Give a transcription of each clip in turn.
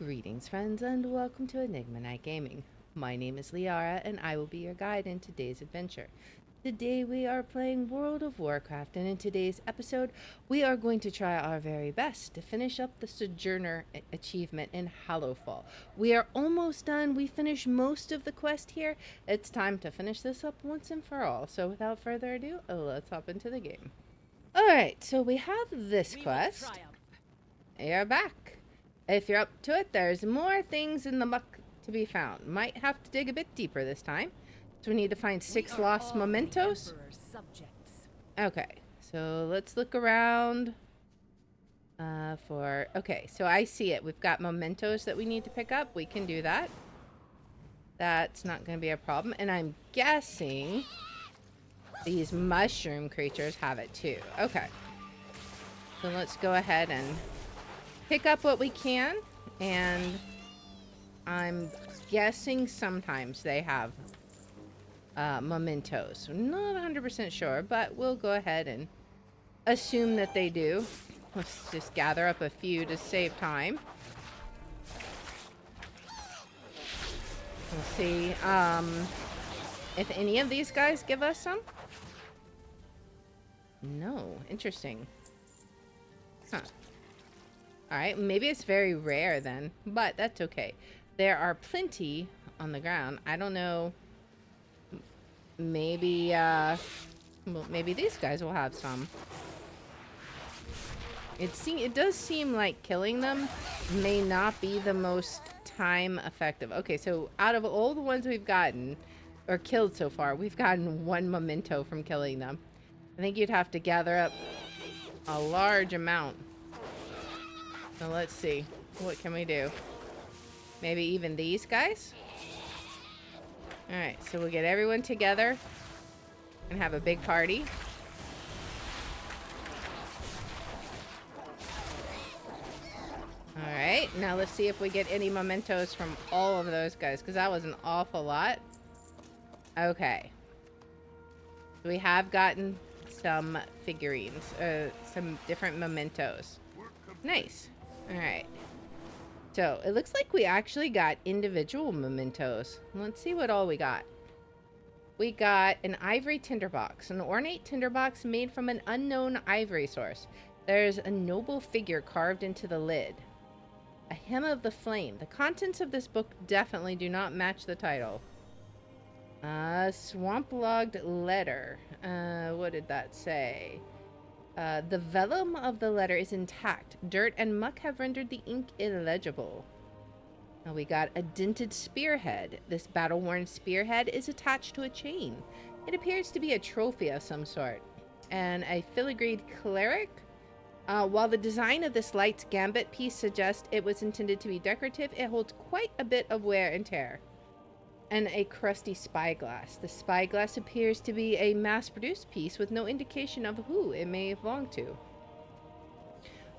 Greetings, friends, and welcome to Enigma Night Gaming. My name is Liara, and I will be your guide in today's adventure. Today we are playing World of Warcraft, and in today's episode, we are going to try our very best to finish up the Sojourner achievement in Hallowfall. We are almost done. We finished most of the quest here. It's time to finish this up once and for all. So without further ado, let's hop into the game. Alright, so we have this quest. You're back. If you're up to it, there's more things in the muck to be found. Might have to dig a bit deeper this time. So we need to find 6 lost mementos. Okay, so let's look around okay, so I see it. We've got mementos that we need to pick up. We can do that. That's not going to be a problem. And I'm guessing these mushroom creatures have it too. Okay. So let's go ahead and pick up what we can. And I'm guessing sometimes they have mementos. I'm not 100% sure, but we'll go ahead and assume that they do. Let's just gather up a few to save time. We'll see if any of these guys give us some. No. Interesting. Huh. Alright, maybe it's very rare then, but that's okay. There are plenty on the ground. I don't know. Maybe, well, maybe these guys will have some. It does seem like killing them may not be the most time effective. Okay, so out of all the ones we've gotten, or killed so far, we've gotten 1 memento from killing them. I think you'd have to gather up a large amount. So let's see. What can we do? Maybe even these guys? Alright, so we'll get everyone together and have a big party. Alright, now let's see if we get any mementos from all of those guys, because that was an awful lot. Okay. We have gotten some figurines, some different mementos. Nice. Alright. So, it looks like we actually got individual mementos. Let's see what all we got. We got an ivory tinderbox, an ornate tinderbox made from an unknown ivory source. There's a noble figure carved into the lid. A hymn of the flame. The contents of this book definitely do not match the title. Swamp-logged letter. What did that say? The vellum of the letter is intact. Dirt and muck have rendered the ink illegible. Now we got a dented spearhead. This battle-worn spearhead is attached to a chain. It appears to be a trophy of some sort. And a filigreed cleric. While the design of this light gambit piece suggests it was intended to be decorative, it holds quite a bit of wear and tear. And a crusty spyglass. The spyglass appears to be a mass-produced piece with no indication of who it may belong to.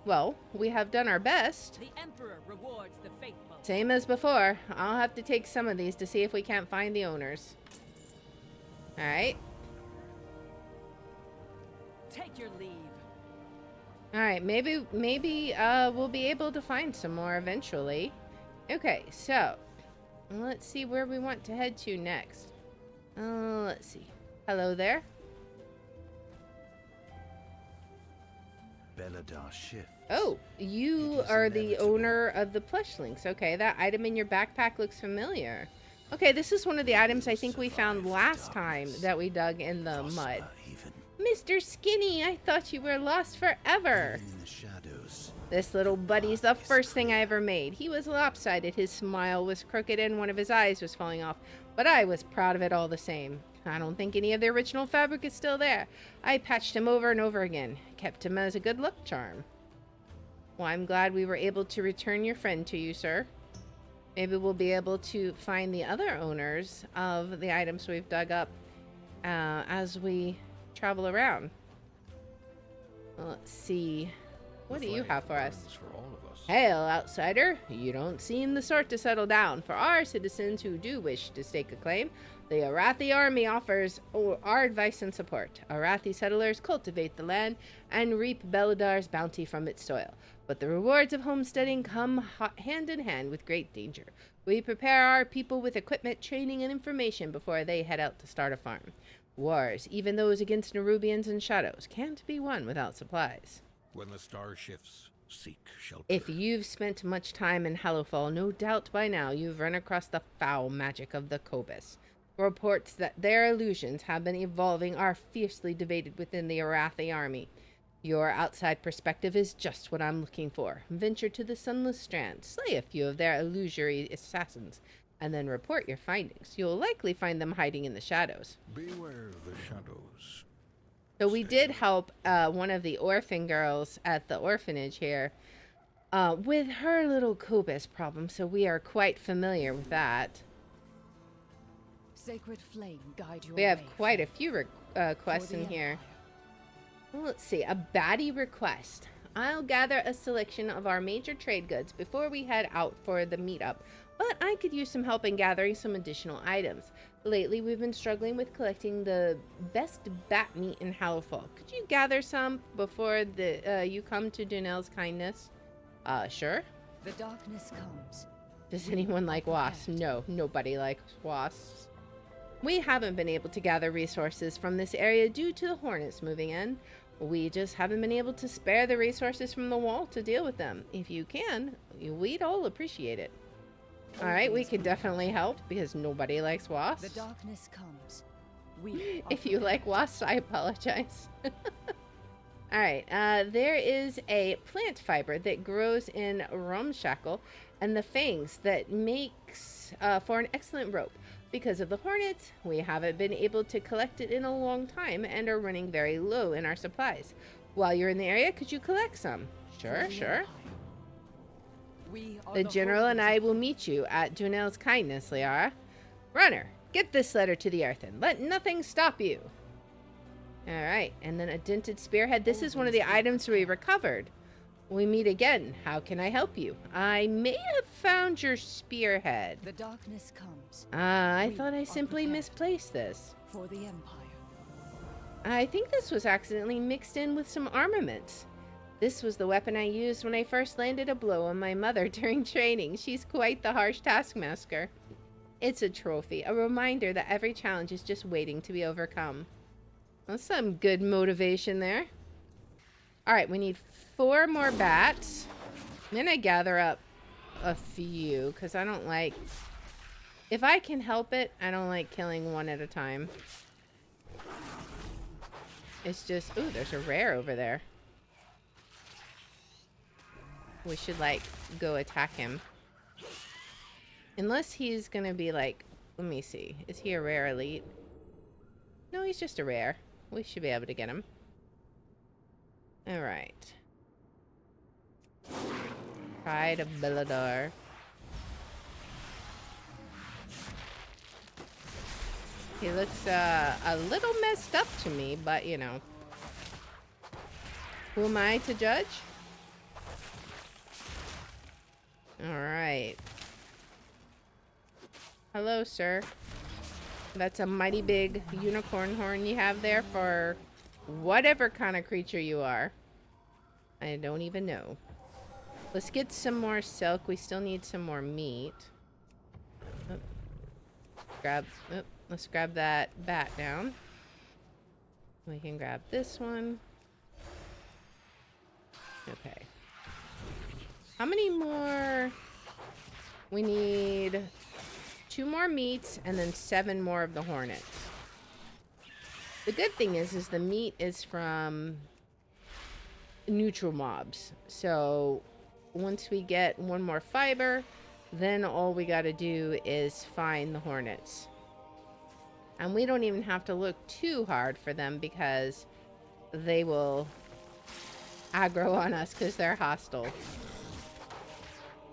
Well, we have done our best. The Emperor rewards the faithful. Same as before. I'll have to take some of these to see if we can't find the owners. Alright. Take your leave. Alright, maybe we'll be able to find some more eventually. Okay, so let's see where we want to head to next. Let's see. Hello there. Beladar Shift. Oh, you are the owner of the plush links. Okay, that item in your backpack looks familiar. Okay, this is one of the items I think we found last time that we dug in the mud. Mr. Skinny, I thought you were lost forever. In the shadows. This little buddy's the first thing I ever made. He was lopsided, his smile was crooked, and one of his eyes was falling off. But I was proud of it all the same. I don't think any of the original fabric is still there. I patched him over and over again. Kept him as a good luck charm. Well, I'm glad we were able to return your friend to you, sir. Maybe we'll be able to find the other owners of the items we've dug up as we travel around. Well, let's see. What do you have for us? Hail, outsider. You don't seem the sort to settle down. For our citizens who do wish to stake a claim, The Arathi army offers our advice and support. Arathi settlers cultivate the land and reap Beladar's bounty from its soil. But the rewards of homesteading come hand in hand with great danger. We prepare our people with equipment, training, and information before they head out to start a farm. Wars, even those against Nerubians and Shadows, can't be won without supplies. When the star shifts, seek shelter. If you've spent much time in Hallowfall, no doubt by now you've run across the foul magic of the Kobyss. Reports that their illusions have been evolving are fiercely debated within the Arathi army. Your outside perspective is just what I'm looking for. Venture to the Sunless Strand, slay a few of their illusory assassins, and then report your findings. You'll likely find them hiding in the shadows. Beware the shadows. So we did help one of the orphan girls at the orphanage here with her little Kobyss problem, so we are quite familiar with that. Sacred flame guide your We have way. quite a few quests in here. Well, let's see, a baddie request. I'll gather a selection of our major trade goods before we head out for the meetup, but I could use some help in gathering some additional items. Lately, we've been struggling with collecting the best bat meat in Hallowfall. Could you gather some before you come to Dunel's kindness? Sure. The darkness comes. Does anyone like wasps? No, nobody likes wasps. We haven't been able to gather resources from this area due to the hornets moving in. We just haven't been able to spare the resources from the wall to deal with them. If you can, we'd all appreciate it. Alright, we could definitely help because nobody likes wasps. The darkness comes. We If you like wasps, I apologize. Alright, there is a plant fiber that grows in Rumshackle and the fangs that makes for an excellent rope. Because of the hornets, we haven't been able to collect it in a long time and are running very low in our supplies. While you're in the area, could you collect some? Sure, sure. The General and I will meet you at Dunel's kindness, Liara. Runner, get this letter to the earth and let nothing stop you. Alright, and then a dented spearhead. This is one of the items we recovered. We meet again. How can I help you? I may have found your spearhead. The darkness comes. I thought I simply misplaced this. For the Empire. I think this was accidentally mixed in with some armaments. This was the weapon I used when I first landed a blow on my mother during training. She's quite the harsh taskmaster. It's a trophy, a reminder that every challenge is just waiting to be overcome. That's some good motivation there. Alright, we need 4 more bats. I'm gonna gather up a few, because I don't like... If I can help it, I don't like killing one at a time. It's just... Ooh, there's a rare over there. We should, like, go attack him. Unless he's gonna be, like... Let me see. Is he a rare elite? No, he's just a rare. We should be able to get him. Alright. Pride of Beladar. He looks a little messed up to me, but you know. Who am I to judge? Alright. Hello, sir. That's a mighty big unicorn horn you have there for whatever kind of creature you are. I don't even know. Let's get some more silk. We still need some more meat. Let's grab that bat down. We can grab this one. Okay. How many more? We need 2 more meats and then 7 more of the hornets. The good thing is the meat is from neutral mobs. So once we get 1 more fiber, then all we gotta do is find the hornets. And we don't even have to look too hard for them because they will aggro on us because they're hostile.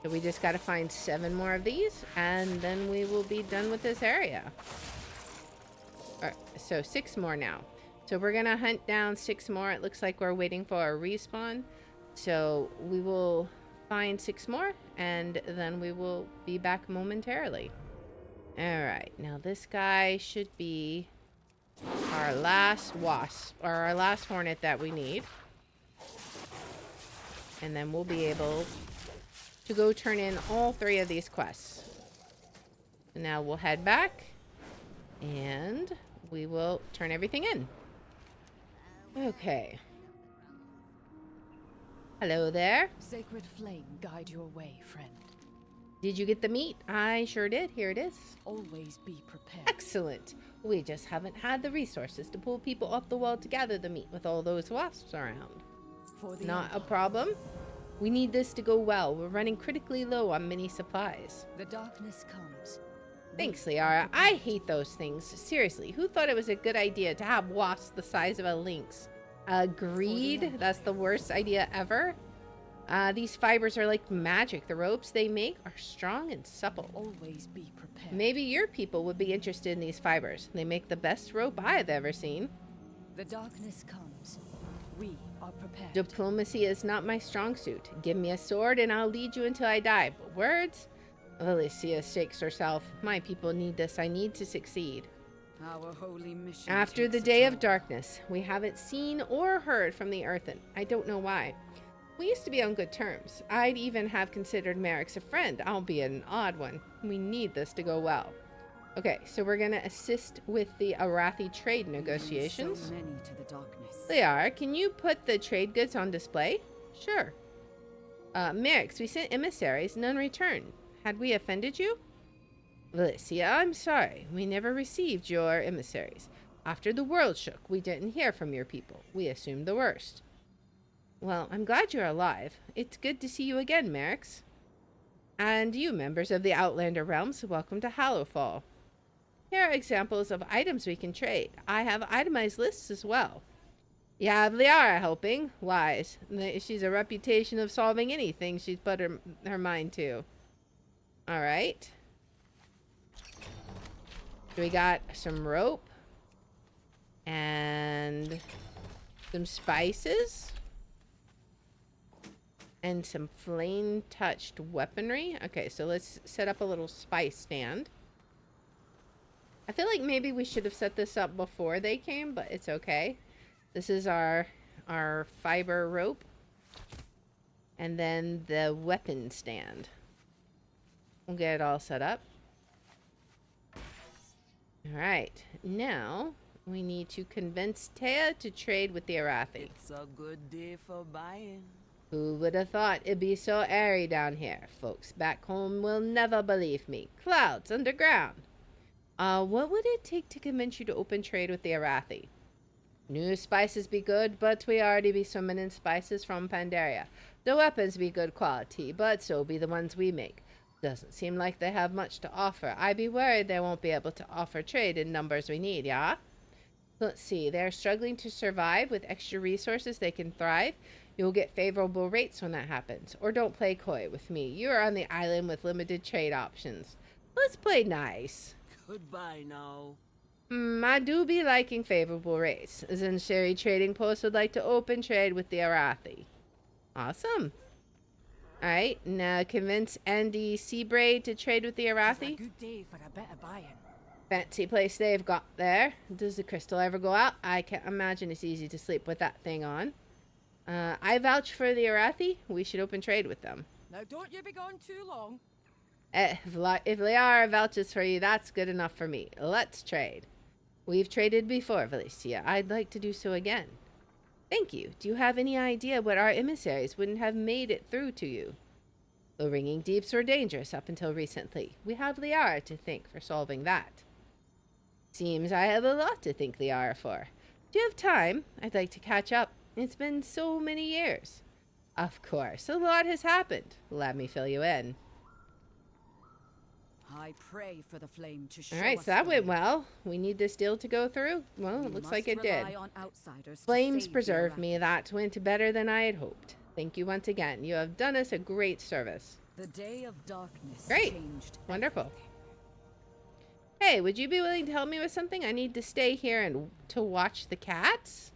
So we just gotta find 7 more of these and then we will be done with this area. So 6 more now. So we're gonna hunt down 6 more. It looks like we're waiting for a respawn. So we will find 6 more and then we will be back momentarily. Alright, now this guy should be our last wasp, or our last hornet that we need. And then we'll be able to go turn in all 3 of these quests. And now we'll head back, and we will turn everything in. Okay. Hello there. Sacred flame guide your way, friend. Did you get the meat? I sure did. Here it is. Always be prepared. Excellent. We just haven't had the resources to pull people off the wall to gather the meat with all those wasps around. For the Not a Empire. problem. We need this to go well. We're running critically low on many supplies. The darkness comes. Thanks, Liara. I hate those things. Seriously, who thought it was a good idea to have wasps the size of a lynx? Agreed. That's the worst idea ever. These fibers are like magic. The ropes they make are strong and supple. Always be prepared. Maybe your people would be interested in these fibers. They make the best rope I've ever seen. The darkness comes. We are prepared. Diplomacy is not my strong suit. Give me a sword and I'll lead you until I die. But words? Alicia shakes herself. My people need this. I need to succeed. Our holy mission. After the takes day a of toll. darkness, we haven't seen or heard from the Earthen. I don't know why. We used to be on good terms. I'd even have considered Merrick's a friend, albeit an odd one. We need this to go well. Okay, so we're going to assist with the Arathi trade negotiations. So many to the darkness. Liara, can you put the trade goods on display? Sure. Merrick's, we sent emissaries, none returned. Had we offended you? Alicia, I'm sorry. We never received your emissaries. After the world shook, we didn't hear from your people. We assumed the worst. Well, I'm glad you're alive. It's good to see you again, Merrick's. And you, members of the Outlander Realms, welcome to Hallowfall. Here are examples of items we can trade. I have itemized lists as well. You have Liara helping. Wise. She's a reputation of solving anything she's put her mind to. Alright. So we got some rope. And some spices. And some flame-touched weaponry. Okay, so let's set up a little spice stand. I feel like maybe we should have set this up before they came, but it's okay. This is our fiber rope. And then the weapon stand. We'll get it all set up. Alright, now we need to convince Taya to trade with the Arathi. It's a good day for buying. Who would have thought it'd be so airy down here? Folks back home will never believe me. Clouds underground. What would it take to convince you to open trade with the Arathi? New spices be good, but we already be swimming in spices from Pandaria. The weapons be good quality, but so be the ones we make. Doesn't seem like they have much to offer. I be worried they won't be able to offer trade in numbers we need, yeah? Let's see, they're struggling to survive. With extra resources they can thrive. You'll get favorable rates when that happens. Or don't play coy with me. You are on the island with limited trade options. Let's play nice. Goodbye now. I do be liking favorable rates. Zinsheri Trading Post would like to open trade with the Arathi. Awesome. Alright, now convince Andy Seabraid to trade with the It's a Arathi. good day for a bit of buying. Fancy place they've got there. Does the crystal ever go out? I can't imagine it's easy to sleep with that thing on. I vouch for the Arathi. We should open trade with them. Now don't you be gone too long. If Liara vouches for you, that's good enough for me. Let's trade. We've traded before, Valicia. I'd like to do so again. Thank you. Do you have any idea what our emissaries wouldn't have made it through to you? The ringing deeps were dangerous up until recently. We have Liara to thank for solving that. Seems I have a lot to thank Liara for. Do you have time? I'd like to catch up. It's been so many years. Of course, a lot has happened. Let me fill you in. I pray for the flame to show Alright, us so that the went way. well. We need this deal to go through. Well, We it looks must like it did. rely on outsiders to Flames save preserved the me. That went better than I had hoped. Thank you once again. You have done us a great service. The day of darkness Great. changed. Wonderful. Hey, would you be willing to help me with something? I need to stay here and to watch the cats.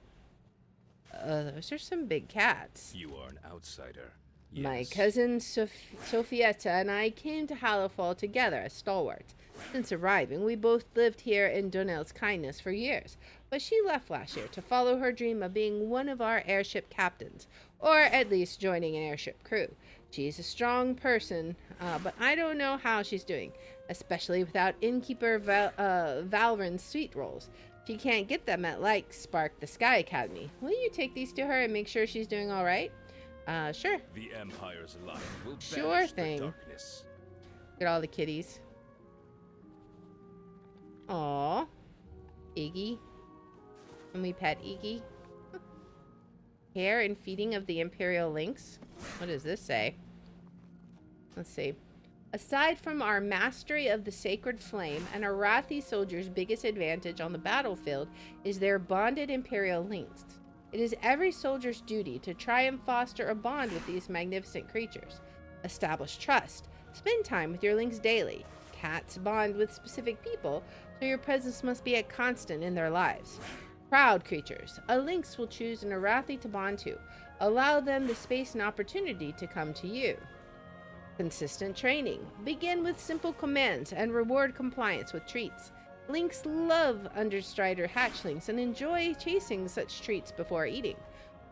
Those are some big cats. You are an outsider. My Yes. cousin Sophietta and I came to Hallowfall together as stalwarts. Since arriving, we both lived here in Donnell's kindness for years, but she left last year to follow her dream of being one of our airship captains, or at least joining an airship crew. She's a strong person, but I don't know how she's doing, especially without innkeeper Valrin's suite rolls. She can't get them at Spark the Sky Academy. Will you take these to her and make sure she's doing all right? Sure. The Empire's light will Sure banish thing. the darkness. Look at all the kitties. Aw. Iggy. Can we pet Iggy? Care and feeding of the Imperial Lynx. What does this say? Let's see. Aside from our mastery of the sacred flame, an Arathi soldier's biggest advantage on the battlefield is their bonded Imperial Lynx. It is every soldier's duty to try and foster a bond with these magnificent creatures. Establish trust. Spend time with your lynx daily. Cats bond with specific people, so your presence must be a constant in their lives. Proud creatures. A lynx will choose an Arathi to bond to. Allow them the space and opportunity to come to you. Consistent training. Begin with simple commands and reward compliance with treats. Lynx love understrider hatchlings and enjoy chasing such treats before eating.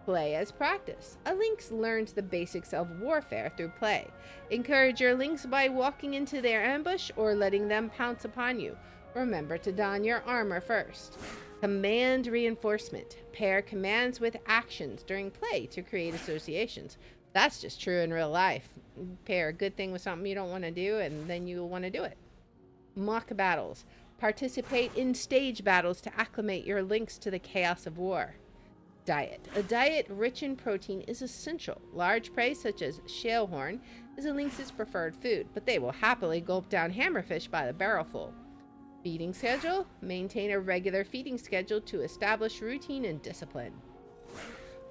Play as practice. A lynx learns the basics of warfare through play. Encourage your lynx by walking into their ambush or letting them pounce upon you. Remember to don your armor first. Command reinforcement. Pair commands with actions during play to create associations. That's just true in real life. Pair a good thing with something you don't want to do, and then you'll want to do it. Mock battles. Participate in stage battles to acclimate your lynx to the chaos of war. Diet. A diet rich in protein is essential. Large prey such as shellhorn is a lynx's preferred food, but they will happily gulp down hammerfish by the barrelful. Feeding schedule. Maintain a regular feeding schedule to establish routine and discipline.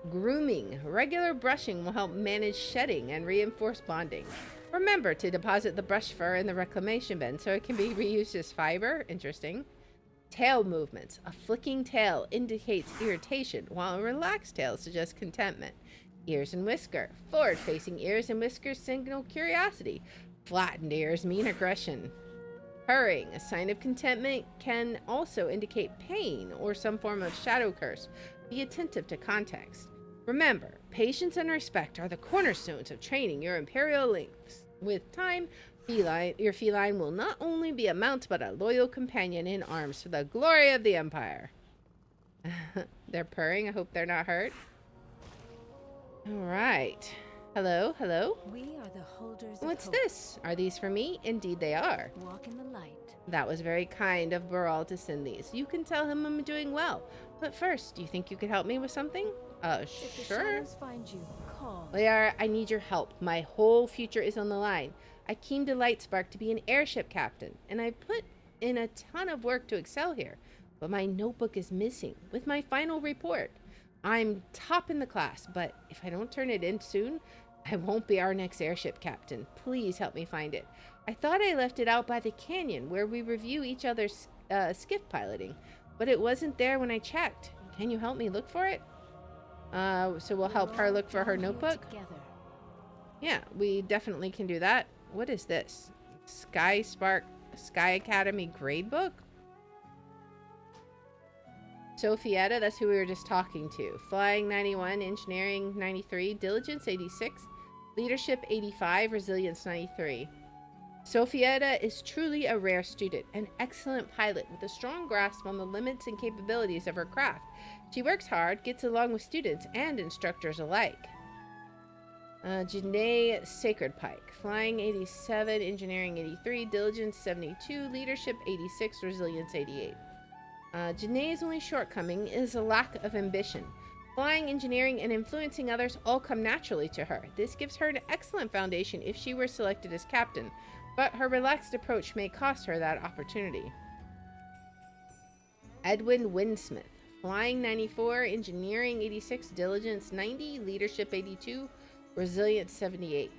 Grooming. Regular brushing will help manage shedding and reinforce bonding. Remember to deposit the brush fur in the reclamation bin so it can be reused as fiber. Interesting. Tail movements. A flicking tail indicates irritation, while a relaxed tail suggests contentment. Ears and whisker. Forward-facing ears and whiskers signal curiosity. Flattened ears mean aggression. Purring. A sign of contentment can also indicate pain or some form of shadow curse. Be attentive to context. Remember, patience and respect are the cornerstones of training your Imperial Lynx. With time, your feline will not only be a mount, but a loyal companion in arms for the glory of the Empire. They're purring. I hope they're not hurt. All right. Hello, hello. We are the holders What's of hope. this? Are these for me? Indeed they are. Walk in the light. That was very kind of Baral to send these. You can tell him I'm doing well. But first, do you think you could help me with something? If the Sure. shadows find you, call. Liara, I need your help. My whole future is on the line. I came to Lightspark to be an airship captain, and I put in a ton of work to excel here. But my notebook is missing with my final report. I'm top in the class, but if I don't turn it in soon, I won't be our next airship captain. Please help me find it. I thought I left it out by the canyon where we review each other's skiff piloting, but it wasn't there when I checked. Can you help me look for it? So we'll help her look for her notebook? Together. Yeah, we definitely can do that. What is this? Sky Academy gradebook? Sophietta, that's who we were just talking to. Flying 91, Engineering 93, Diligence 86, Leadership 85, Resilience 93. Sophietta is truly a rare student, an excellent pilot with a strong grasp on the limits and capabilities of her craft. She works hard, gets along with students and instructors alike. Janae Sacred Pike, Flying 87, Engineering 83, Diligence 72, Leadership 86, Resilience 88. Janae's only shortcoming is a lack of ambition. Flying, engineering, and influencing others all come naturally to her. This gives her an excellent foundation if she were selected as captain, but her relaxed approach may cost her that opportunity. Edwin Winsmith, Flying 94, Engineering 86, Diligence 90, Leadership 82, Resilience 78.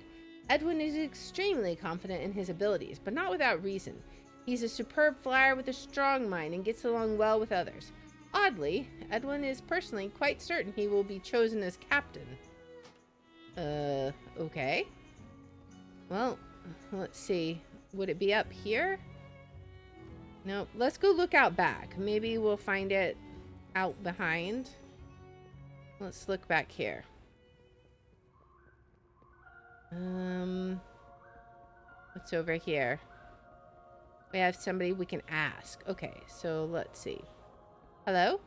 Edwin is extremely confident in his abilities, but not without reason. He's a superb flyer with a strong mind and gets along well with others. Oddly, Edwin is personally quite certain he will be chosen as captain. Okay. Well, let's see. Would it be up here? No, let's go look out back. Maybe we'll find it out behind. Let's look back here. What's over here? We have somebody we can ask. Okay, so let's see. Hello?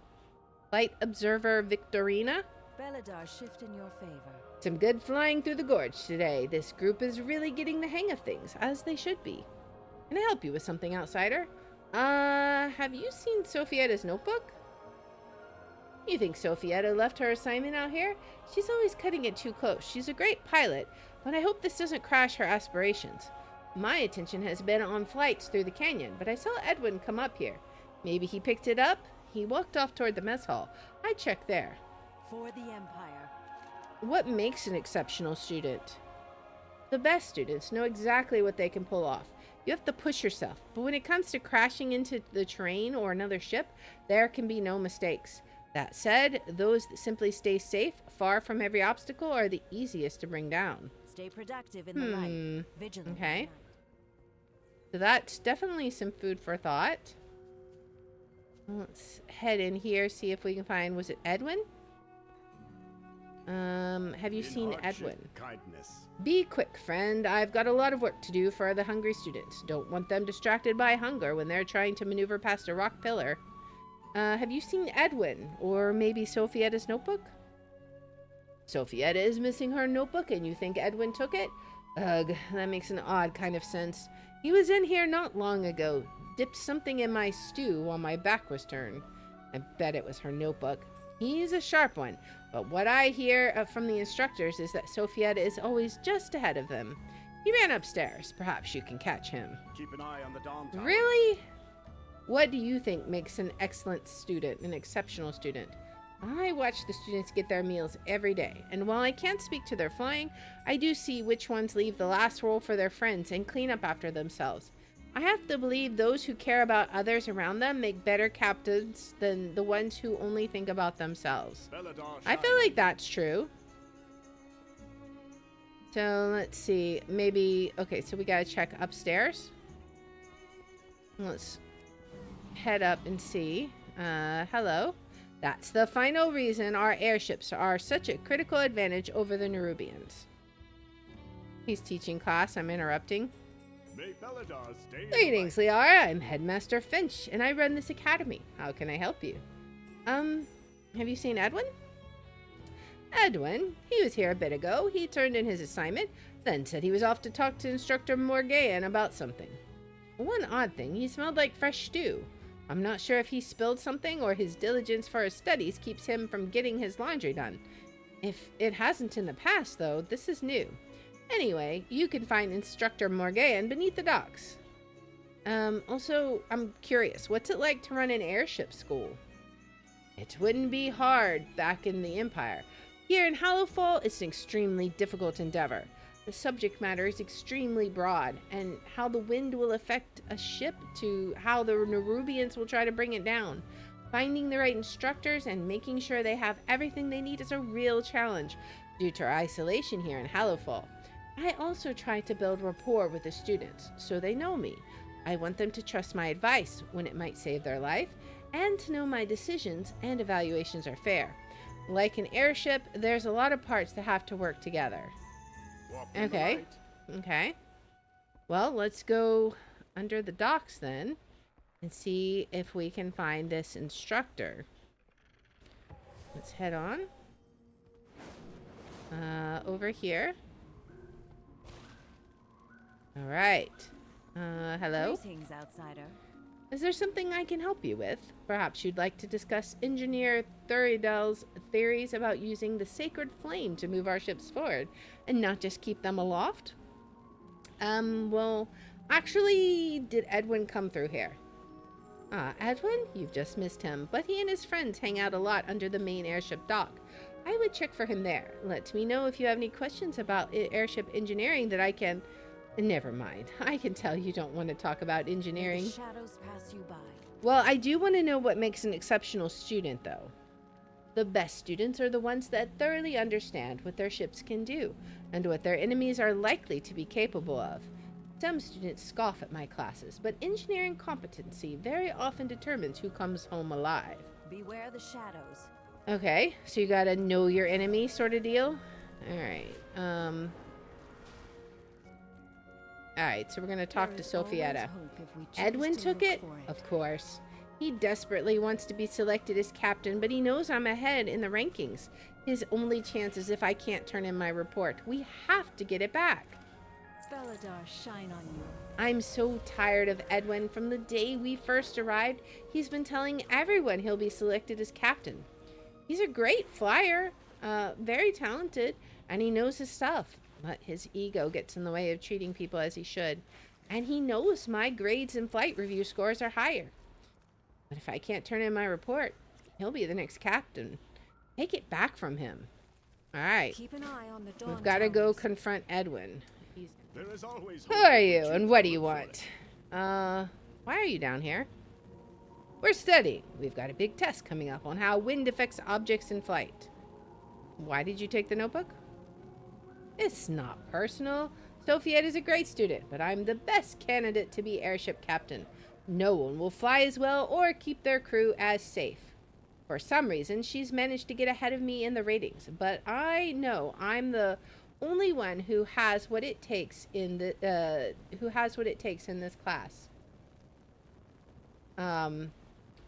Flight Observer Victorina? Beladar, shift in your favor. Some good flying through the gorge today. This group is really getting the hang of things, as they should be. Can I help you with something, outsider? Have you seen Sophieta's notebook? You think Sophieta left her assignment out here? She's always cutting it too close. She's a great pilot, but I hope this doesn't crash her aspirations. My attention has been on flights through the canyon, but I saw Edwin come up here. Maybe he picked it up? He walked off toward the mess hall. I'd check there. For the Empire. What makes an exceptional student? The best students know exactly what they can pull off. You have to push yourself, but when it comes to crashing into the train or another ship, there can be no mistakes. That said, those that simply stay safe, far from every obstacle, are the easiest to bring down. Stay productive in the light. Vigilant. Okay. So that's definitely some food for thought. Let's head in here, see if we can find, was it Edwin? Have you seen Edwin? Kindness. Be quick, friend. I've got a lot of work to do for the hungry students. Don't want them distracted by hunger when they're trying to maneuver past a rock pillar. Have you seen Edwin? Or maybe Sophieta's notebook? Sophieta is missing her notebook and you think Edwin took it? Ugh, that makes an odd kind of sense. He was in here not long ago. Dipped something in my stew while my back was turned. I bet it was her notebook. He's a sharp one, but what I hear from the instructors is that Sophieta is always just ahead of them. He ran upstairs. Perhaps you can catch him. Keep an eye on the Dom Tower. Really? What do you think makes an excellent student, an exceptional student? I watch the students get their meals every day, and while I can't speak to their flying, I do see which ones leave the last roll for their friends and clean up after themselves. I have to believe those who care about others around them make better captains than the ones who only think about themselves. I feel like that's true. So let's see, maybe, okay, so we gotta check upstairs. Let's head up and see. Hello. That's the final reason our airships are such a critical advantage over the Nerubians. He's teaching class, I'm interrupting. May Beladar stay in Greetings, the light. Liara. I'm Headmaster Finch, and I run this academy. How can I help you? Have you seen Edwin? Edwin? He was here a bit ago. He turned in his assignment, then said he was off to talk to Instructor Morgayan about something. One odd thing, he smelled like fresh stew. I'm not sure if he spilled something or his diligence for his studies keeps him from getting his laundry done. If it hasn't in the past, though, this is new. Anyway, you can find Instructor Morgayan beneath the docks. Also, I'm curious, what's it like to run an airship school? It wouldn't be hard back in the Empire. Here in Hallowfall, it's an extremely difficult endeavor. The subject matter is extremely broad, and how the wind will affect a ship to how the Nerubians will try to bring it down. Finding the right instructors and making sure they have everything they need is a real challenge due to our isolation here in Hallowfall. I also try to build rapport with the students so they know me. I want them to trust my advice when it might save their life, and to know my decisions and evaluations are fair. Like an airship, there's a lot of parts that have to work together. Walk in the Okay. light. Okay. Well, let's go under the docks then and see if we can find this instructor. Let's head on. Over here. All right. Hello? Greetings, outsider. Is there something I can help you with? Perhaps you'd like to discuss Engineer Thuridel's theories about using the sacred flame to move our ships forward and not just keep them aloft? Well, actually, did Edwin come through here? Ah, Edwin? You've just missed him, but he and his friends hang out a lot under the main airship dock. I would check for him there. Let me know if you have any questions about airship engineering that I can... Never mind. I can tell you don't want to talk about engineering. The shadows pass you by. Well, I do want to know what makes an exceptional student, though. The best students are the ones that thoroughly understand what their ships can do, and what their enemies are likely to be capable of. Some students scoff at my classes, but engineering competency very often determines who comes home alive. Beware the shadows. Okay, so you gotta know your enemy sort of deal? Alright, Alright, so we're gonna talk to Sophietta. Edwin took it? Of course. He desperately wants to be selected as captain, but he knows I'm ahead in the rankings. His only chance is if I can't turn in my report. We have to get it back. Felidar, shine on you. I'm so tired of Edwin. From the day we first arrived, he's been telling everyone he'll be selected as captain. He's a great flyer, very talented, and he knows his stuff. But his ego gets in the way of treating people as he should. And he knows my grades and flight review scores are higher. But if I can't turn in my report, he'll be the next captain. Take it back from him. All right. Keep an eye on the dawn We've got to go towers. confront Edwin. There is always Who hope are if we you choose and what do to you look for want? it. Why are you down here? We're studying. We've got a big test coming up on how wind affects objects in flight. Why did you take the notebook? It's not personal. Sophiette is a great student, but I'm the best candidate to be airship captain. No one will fly as well or keep their crew as safe. For some reason, she's managed to get ahead of me in the ratings, but I know I'm the only one who has what it takes in this class.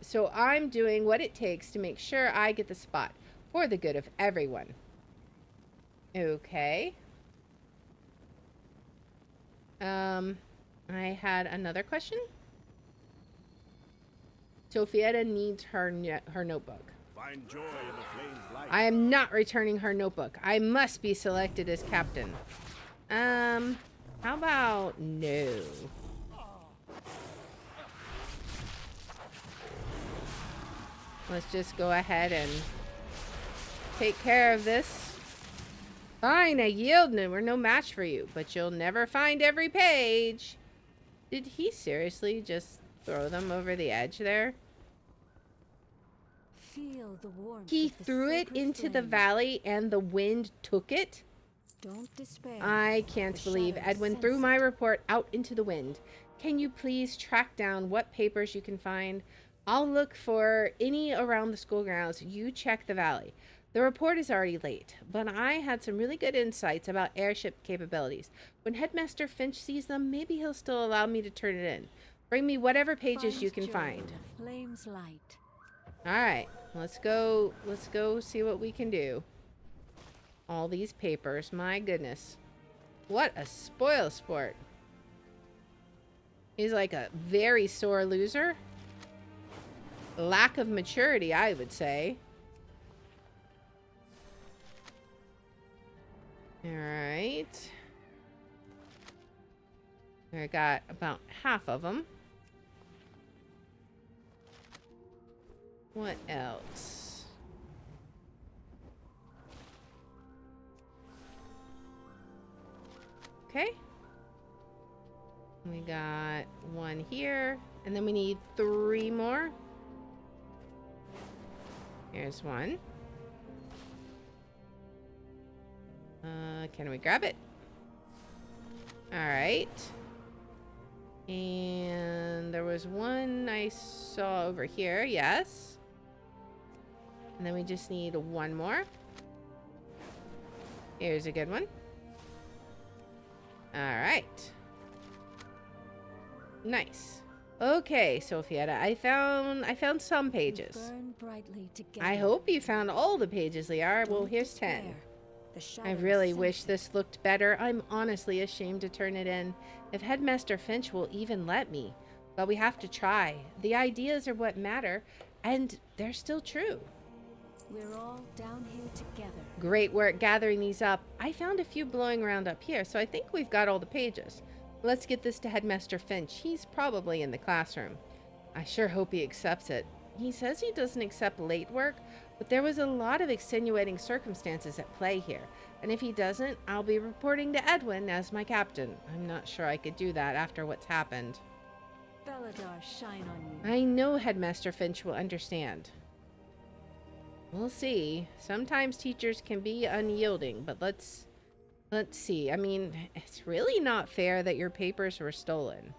So I'm doing what it takes to make sure I get the spot for the good of everyone. Okay. I had another question. Sophietta needs her notebook. Find joy in the flame's light. I am not returning her notebook. I must be selected as captain. How about no? Let's just go ahead and take care of this. Fine, I yield, and we're no match for you, but you'll never find every page. Did he seriously just throw them over the edge there? Feel the warmth He of the threw it sacred into the flame. valley and the wind took it? Don't despair. I can't The believe shadows Edwin sense threw my it. report out into the wind. Can you please track down what papers you can find? I'll look for any around the school grounds. You check the valley. The report is already late, but I had some really good insights about airship capabilities. When Headmaster Finch sees them, maybe he'll still allow me to turn it in. Bring me whatever pages you can joy find. in the flame's light. All right, let's go see what we can do. All these papers, my goodness. What a spoil sport. He's like a very sore loser. Lack of maturity, I would say. All right. I got about half of them. What else? Okay. We got one here, and then we need 3 more. Here's one. Can we grab it? All right. And there was one I saw over here. Yes. And then we just need 1 more. Here's a good one. All right. Nice. Okay, Sophietta, I found some pages. Burn brightly together. I hope you found all the pages, Liara. Well, Don't here's despair. 10. The I shadows really sense wish it. this looked better. I'm honestly ashamed to turn it in. If Headmaster Finch will even let me. But we have to try. The ideas are what matter, and they're still true. We're all down here together. Great work gathering these up. I found a few blowing around up here, so I think we've got all the pages. Let's get this to Headmaster Finch. He's probably in the classroom. I sure hope he accepts it. He says he doesn't accept late work, but there was a lot of extenuating circumstances at play here. And if he doesn't, I'll be reporting to Edwin as my captain. I'm not sure I could do that after what's happened. Felidar, shine on you. I know Headmaster Finch will understand. We'll see. Sometimes teachers can be unyielding, but let's Let's see. I mean, it's really not fair that your papers were stolen.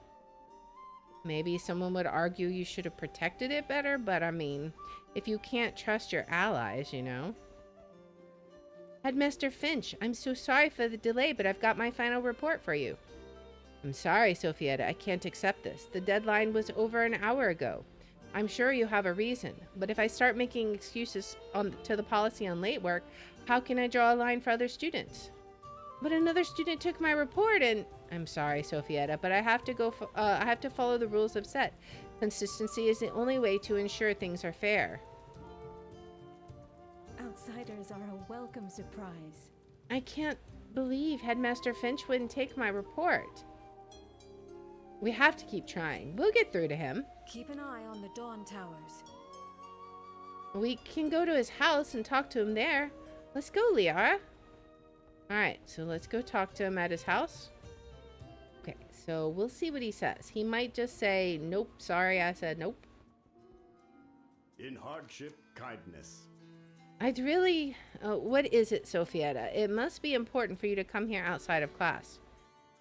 Maybe someone would argue you should have protected it better, but I mean, if you can't trust your allies, you know. Headmaster Finch, I'm so sorry for the delay, but I've got my final report for you. I'm sorry, Sophietta, I can't accept this. The deadline was over an hour ago. I'm sure you have a reason, but if I start making excuses to the policy on late work, how can I draw a line for other students? But another student took my report and... I'm sorry, Sophietta, but I have to follow the rules I've set. Consistency is the only way to ensure things are fair. Outsiders are a welcome surprise. I can't believe Headmaster Finch wouldn't take my report. We have to keep trying. We'll get through to him. Keep an eye on the Dawn Towers. We can go to his house and talk to him there. Let's go, Liara. Alright, so let's go talk to him at his house. Okay, so we'll see what he says. He might just say, nope, sorry, I said nope. In hardship, kindness. I'd really... what is it, Sophietta? It must be important for you to come here outside of class.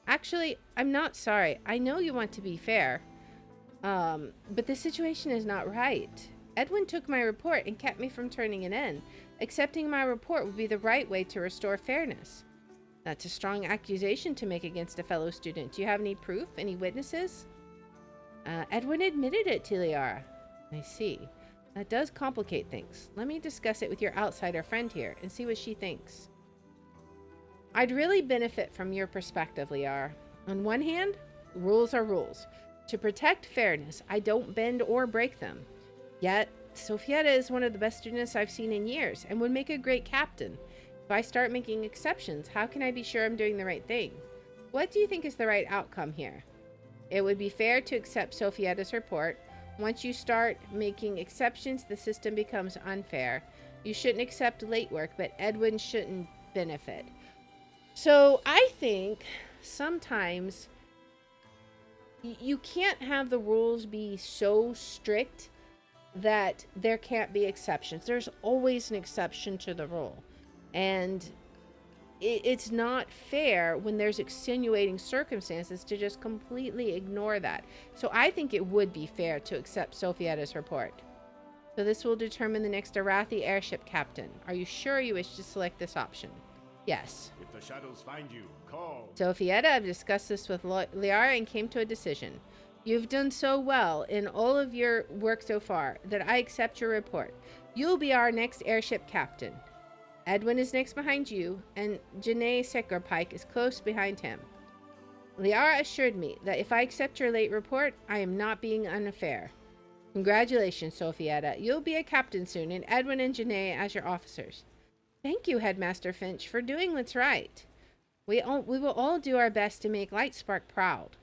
Actually, I'm not sorry. I know you want to be fair. But the situation is not right. Edwin took my report and kept me from turning it in. Accepting my report would be the right way to restore fairness. That's a strong accusation to make against a fellow student. Do you have any proof? Any witnesses? Edwin admitted it to Liara. I see. That does complicate things. Let me discuss it with your outsider friend here and see what she thinks. I'd really benefit from your perspective, Liara. On one hand, rules are rules. To protect fairness, I don't bend or break them. Yet, Sophietta is one of the best students I've seen in years and would make a great captain. If I start making exceptions, how can I be sure I'm doing the right thing? What do you think is the right outcome here? It would be fair to accept Sophietta's report. Once you start making exceptions, the system becomes unfair. You shouldn't accept late work, but Edwin shouldn't benefit. So I think sometimes you can't have the rules be so strict that there can't be exceptions. There's always an exception to the rule. And it's not fair when there's extenuating circumstances to just completely ignore that. So I think it would be fair to accept Sophietta's report. So this will determine the next Arathi airship captain. Are you sure you wish to select this option? Yes. If the shadows find you, call. Sophietta, I've discussed this with Liara and came to a decision. You've done so well in all of your work so far that I accept your report. You'll be our next airship captain. Edwin is next behind you, and Janae Sekerpike is close behind him. Liara assured me that if I accept your late report, I am not being unfair. Congratulations, Sophietta. You'll be a captain soon, and Edwin and Janae as your officers. Thank you, Headmaster Finch, for doing what's right. We will all do our best to make Lightspark proud.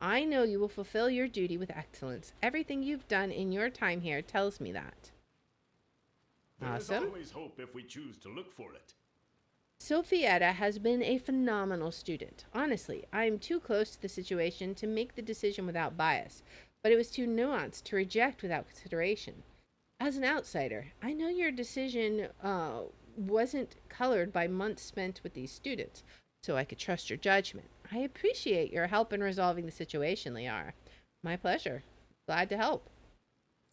I know you will fulfill your duty with excellence. Everything you've done in your time here tells me that. There's Awesome. always hope if we choose to look for it. Sophietta has been a phenomenal student. Honestly, I am too close to the situation to make the decision without bias, but it was too nuanced to reject without consideration. As an outsider, I know your decision wasn't colored by months spent with these students, so I could trust your judgment. I appreciate your help in resolving the situation, Liara. My pleasure. Glad to help.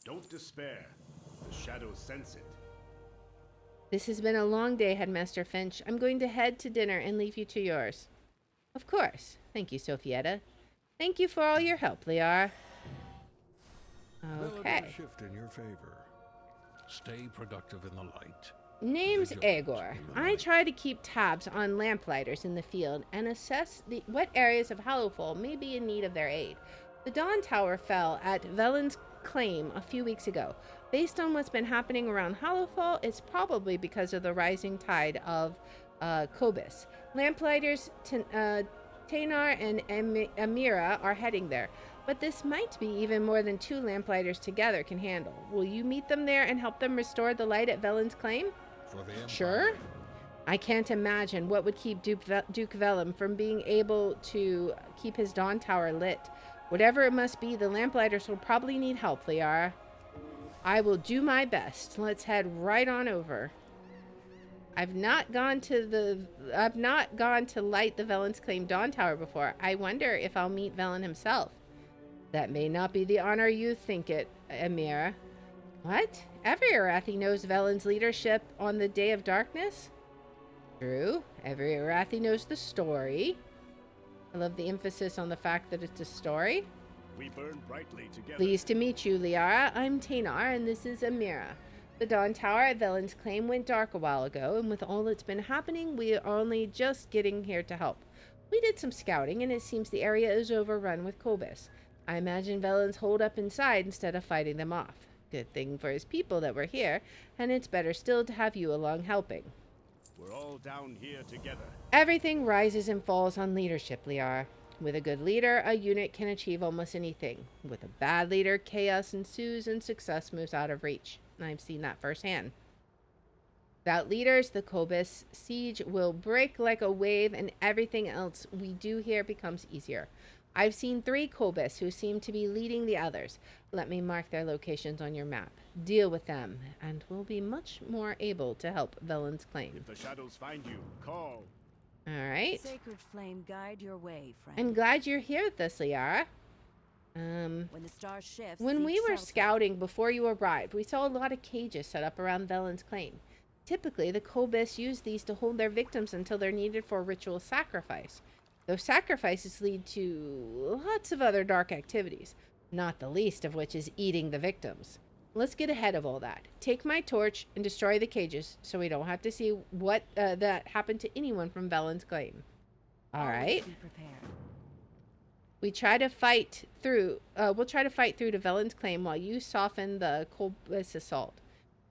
Don't despair. The shadows sense it. This has been a long day, Headmaster Finch. I'm going to head to dinner and leave you to yours. Of course. Thank you, Sophietta. Thank you for all your help, Liara. Okay. Will shift in your favor. Stay productive in the light. Name's Vigilant Agor. in the I night. try to keep tabs on lamplighters in the field and assess what areas of Hallowfall may be in need of their aid. The Dawn Tower fell at Velen's claim a few weeks ago. Based on what's been happening around Hallowfall, it's probably because of the rising tide of Kobyss. Lamplighters Tanar and Amira are heading there, but this might be even more than 2 lamplighters together can handle. Will you meet them there and help them restore the light at Velen's claim? For the Empire. Sure. I can't imagine what would keep Duke Velem from being able to keep his Dawn Tower lit. Whatever it must be, the lamplighters will probably need help, Liara. I will do my best. Let's head right on over. I've not gone to light the Velen's Claim Dawn Tower before. I wonder if I'll meet Velen himself. That may not be the honor you think it, Amira. What? Every Arathi knows Velen's leadership on the Day of Darkness? True. Every Arathi knows the story. I love the emphasis on the fact that it's a story. We burn brightly together. Pleased to meet you, Liara. I'm Taynar, and this is Amira. The Dawn Tower at Velen's Claim went dark a while ago, and with all that's been happening, we are only just getting here to help. We did some scouting, and it seems the area is overrun with Kobyss. I imagine Velen's holed up inside instead of fighting them off. Good thing for his people that we're here, and it's better still to have you along helping. We're all down here together. Everything rises and falls on leadership, Liara. With a good leader, a unit can achieve almost anything. With a bad leader, chaos ensues and success moves out of reach. I've seen that firsthand. Without leaders, the Kobyss siege will break like a wave, and everything else we do here becomes easier. I've seen 3 Kobyss who seem to be leading the others. Let me mark their locations on your map. Deal with them, and we'll be much more able to help Velen's Claim. If the shadows find you, call. All right. Sacred flame guide your way, friend. I'm glad you're here with us, Liara. When the stars shift, When we seek were shelter. scouting before you arrived, we saw a lot of cages set up around Velen's Claim. Typically, the Kobyss use these to hold their victims until they're needed for ritual sacrifice. Those sacrifices lead to lots of other dark activities, not the least of which is eating the victims. Let's get ahead of all that. Take my torch and destroy the cages so we don't have to see what that happened to anyone from Velen's Claim. All Always right. be prepared. We'll try to fight through to Velen's Claim while you soften the Kobyss assault.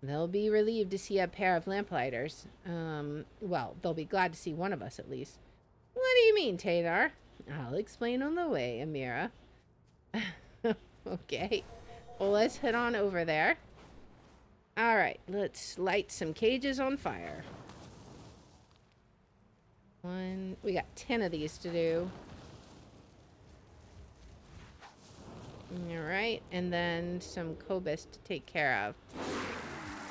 They'll be relieved to see a pair of lamplighters. Well, they'll be glad to see one of us at least. What do you mean, Taynar? I'll explain on the way, Amira. Okay. Well, let's head on over there. All right, let's light some cages on fire. We got 10 of these to do. All right, and then some Kobyss to take care of.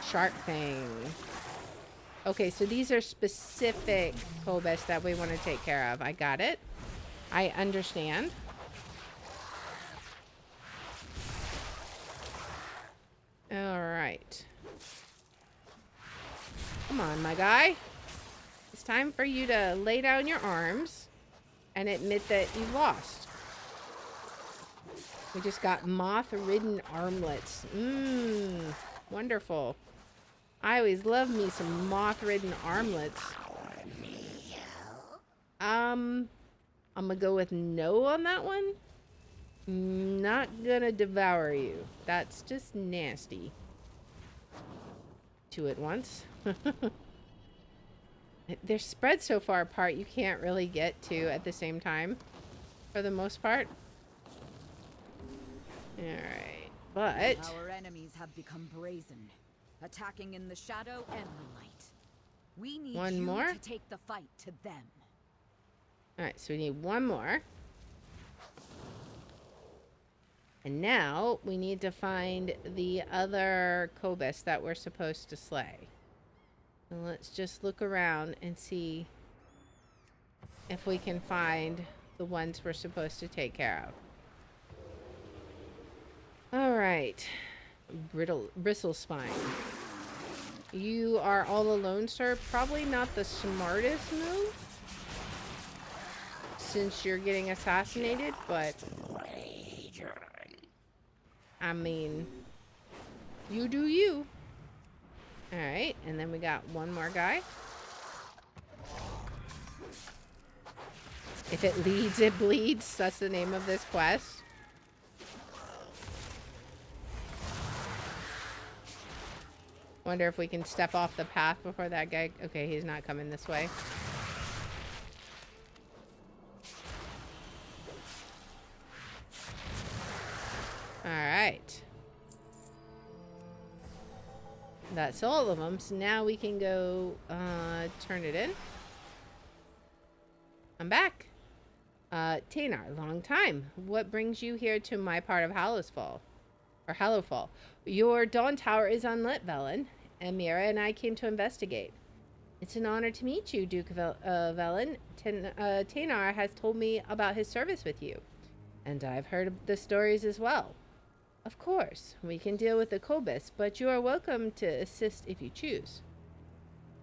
Shark thing. Okay, so these are specific Kobyss that we want to take care of. I got it. I understand. All right. Come on, my guy. It's time for you to lay down your arms and admit that you lost. We just got moth-ridden armlets. Wonderful. I always love me some moth-ridden armlets. I'm gonna go with no on that one. Not gonna devour you. That's just nasty. 2 at once. They're spread so far apart you can't really get 2 at the same time, for the most part. Alright, but... Our enemies have become brazen, attacking in the shadow and the light. We need One you more? to take the fight to them. Alright, so we need 1 more. And now we need to find the other Kobyss that we're supposed to slay. And let's just look around and see if we can find the ones we're supposed to take care of. Alright. Bristlespine. You are all alone, sir. Probably not the smartest move, since you're getting assassinated, but I mean, you do you. Alright, and then we got 1 more guy. If it leads, it bleeds. That's the name of this quest. Wonder if we can step off the path before that guy. Okay, he's not coming this way. Alright. That's all of them. So now we can go turn it in. I'm back. Taynar, long time. What brings you here to my part of Hallowfall? Or Hallowfall? Your Dawn Tower is unlit, Velen. Amira and I came to investigate. It's an honor to meet you, Duke Velen. Tanar has told me about his service with you, and I've heard the stories as well. Of course, we can deal with the Kobyss, but you are welcome to assist if you choose.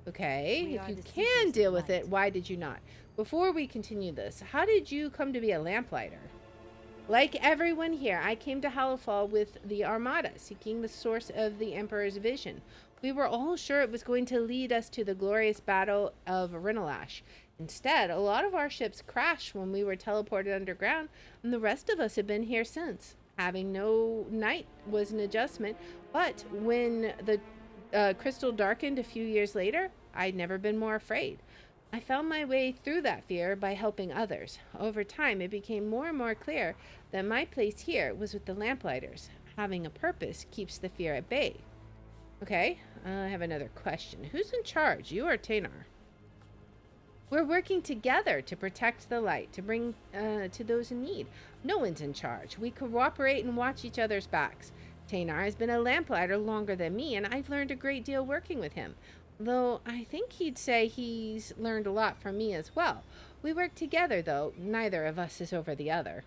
Okay, if you can deal with it, why did you not? Before we continue this, how did you come to be a lamplighter? Like everyone here, I came to Hallowfall with the Armada, seeking the source of the Emperor's vision. We were all sure it was going to lead us to the glorious battle of Rinalash. Instead, a lot of our ships crashed when we were teleported underground, and the rest of us have been here since. Having no night was an adjustment, but when the crystal darkened a few years later, I'd never been more afraid. I found my way through that fear by helping others. Over time, it became more and more clear that my place here was with the Lamplighters. Having a purpose keeps the fear at bay. Okay, I have another question. Who's in charge, you or Tanar? We're working together to protect the light, to bring to those in need. No one's in charge. We cooperate and watch each other's backs. Tanar has been a lamplighter longer than me, and I've learned a great deal working with him. Though I think he'd say he's learned a lot from me as well. We work together, though. Neither of us is over the other.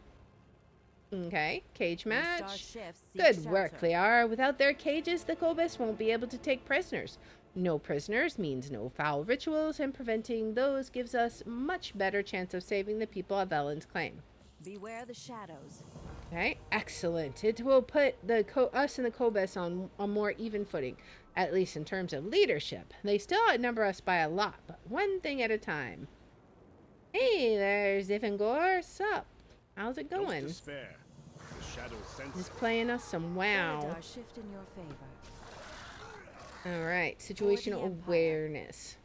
Okay, cage match. Good work, Liara. Without their cages, the Kobyss won't be able to take prisoners. No prisoners means no foul rituals, and preventing those gives us much better chance of saving the people of Velen's claim. Beware the shadows. Okay, excellent. It will put us and the Kobyss on a more even footing, at least in terms of leadership. They still outnumber us by a lot, but one thing at a time. Hey, there's Ivangor. Sup? How's it going? Don't despair. The shadow senses He's playing us some WoW. Radar shift in your favor. Alright, situational awareness.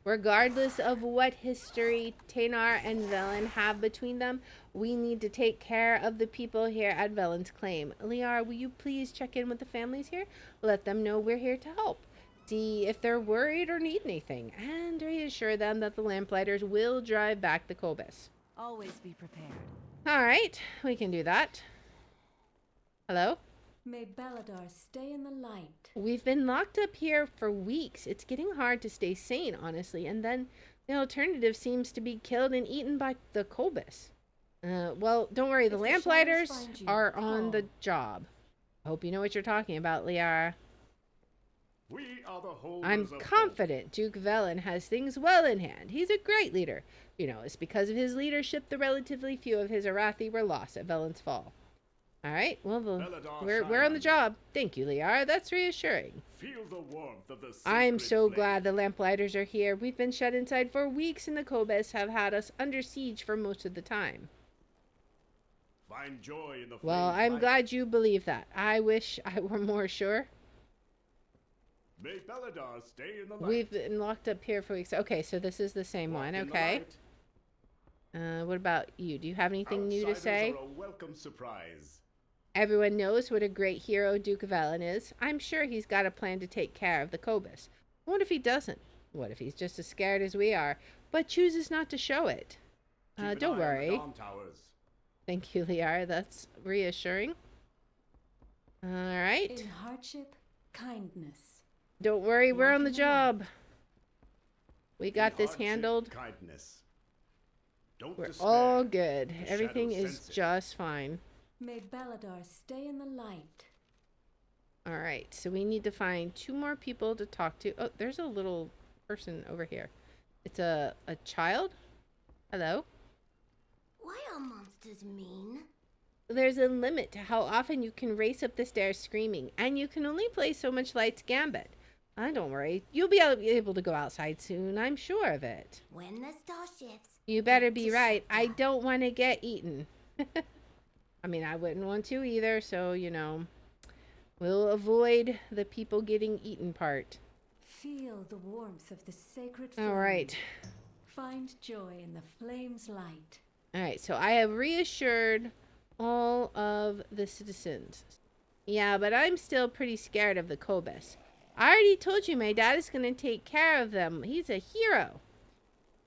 Regardless of what history Tanar and Velen have between them, we need to take care of the people here at Velen's claim. Liara, will you please check in with the families here? Let them know we're here to help. See if they're worried or need anything, and reassure them that the Lamplighters will drive back the Kobyss. Always be prepared. Alright, we can do that. Hello? May Baladar stay in the light. We've been locked up here for weeks. It's getting hard to stay sane, honestly. And then the alternative seems to be killed and eaten by the Kobyss. Well, don't worry. The Lamplighters are on the job. I hope you know what you're talking about, Liara. we are the holders I'm of confident Duke Velen has things well in hand. He's a great leader. You know, it's because of his leadership the relatively few of his Arathi were lost at Velen's fall. All right, well, we're on the job. Thank you, Liara. That's reassuring. Feel the warmth of the I'm sacred so flame. glad the Lamplighters are here. We've been shut inside for weeks, and the Kobyss have had us under siege for most of the time. Find joy in the Well, flame's I'm light. glad you believe that. I wish I were more sure. May Baladar stay in the light. We've been locked up here for weeks. Okay, so this is the same Walk one. in the Okay. light. What about you? Do you have anything new to Outsiders say? are a welcome surprise. Everyone knows what a great hero Duke Velen is. I'm sure he's got a plan to take care of the Kobyss. What if he doesn't? What if he's just as scared as we are, but chooses not to show it? Keep an Don't eye on the worry. dawn towers. Thank you, Liara. That's reassuring. All right. In hardship, kindness. Don't worry, we're Walk on the in the job. We got In this hardship, handled. Kindness. Don't We're despair. all good. The Everything shadows is sense it. just fine. May Baladar stay in the light. All right, so we need to find 2 more people to talk to. Oh, there's a little person over here. It's a child. Hello. Why are monsters mean? There's a limit to how often you can race up the stairs screaming, and you can only play so much Light's Gambit. Don't worry. You'll be able to go outside soon. I'm sure of it. When the star shifts, You better get be to right. shut I down. don't want to get eaten. I mean, I wouldn't want to either, so, you know, we'll avoid the people getting eaten part. Feel the warmth of the sacred flame. All right. Find joy in the flame's light. All right, so I have reassured all of the citizens. Yeah, but I'm still pretty scared of the Kobyss. I already told you my dad is going to take care of them. He's a hero.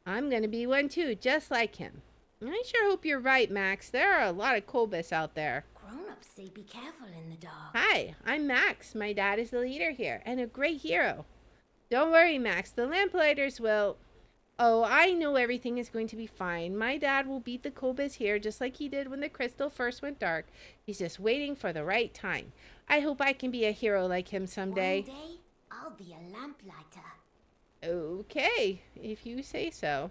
I'm going to be one too, just like him. I sure hope you're right, Max. There are a lot of Kobyss out there. Grown-ups say be careful in the dark. Hi, I'm Max. My dad is the leader here and a great hero. Don't worry, Max. The Lamplighters will... Oh, I know everything is going to be fine. My dad will beat the Kobyss here just like he did when the crystal first went dark. He's just waiting for the right time. I hope I can be a hero like him someday. One day, I'll be a lamplighter. Okay, if you say so.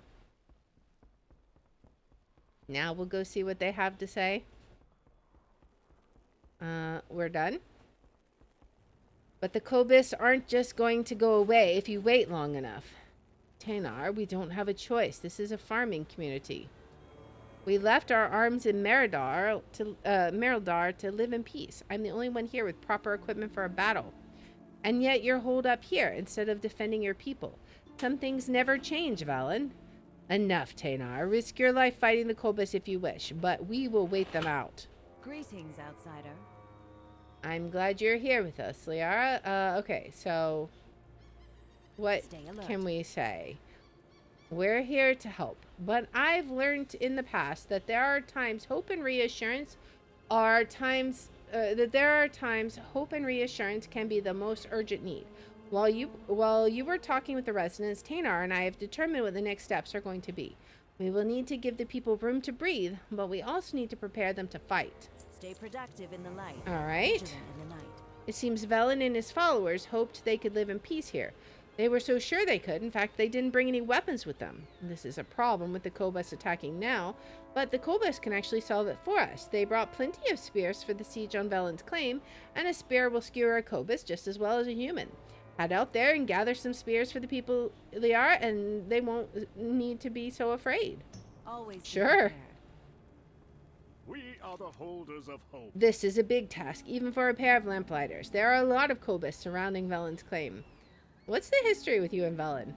Now we'll go see what they have to say. We're done. But the Kobyss aren't just going to go away if you wait long enough. Teynar, we don't have a choice. This is a farming community. We left our arms in Meridar to live in peace. I'm the only one here with proper equipment for a battle. And yet you're holed up here instead of defending your people. Some things never change, Valen. Enough, Teynar. Risk your life fighting the Kobyss if you wish, but we will wait them out. Greetings, outsider. I'm glad you're here with us, Liara. Okay, so... What Stay alert. can we say? We're here to help, but I've learned in the past that there are times hope and reassurance can be the most urgent need. While you were talking with the residents, Teynar and I have determined what the next steps are going to be. We will need to give the people room to breathe, but we also need to prepare them to fight. Stay productive in the light. All right. Vigilant in the night. It seems Velen and his followers hoped they could live in peace here. They were so sure they could. In fact, they didn't bring any weapons with them. This is a problem with the Kobyss attacking now, but the Kobyss can actually solve it for us. They brought plenty of spears for the siege on Velen's claim, and a spear will skewer a Kobyss just as well as a human. Head out there and gather some spears for the people they are, and they won't need to be so afraid. Always be Sure. prepared. We are the holders of hope. This is a big task, even for a pair of lamplighters. There are a lot of Kobyss surrounding Velen's claim. What's the history with you and Velen?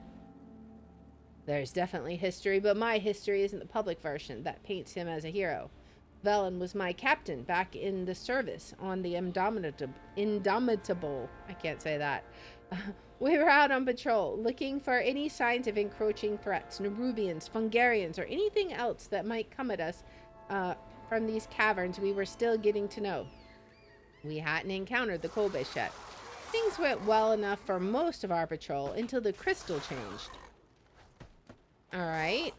There's definitely history, but my history isn't the public version that paints him as a hero. Velen was my captain back in the service on the Indomitable. I can't say that. We were out on patrol, looking for any signs of encroaching threats, Nerubians, Fungarians, or anything else that might come at us from these caverns we were still getting to know. We hadn't encountered the Kobyss yet. Things went well enough for most of our patrol until the crystal changed. Alright.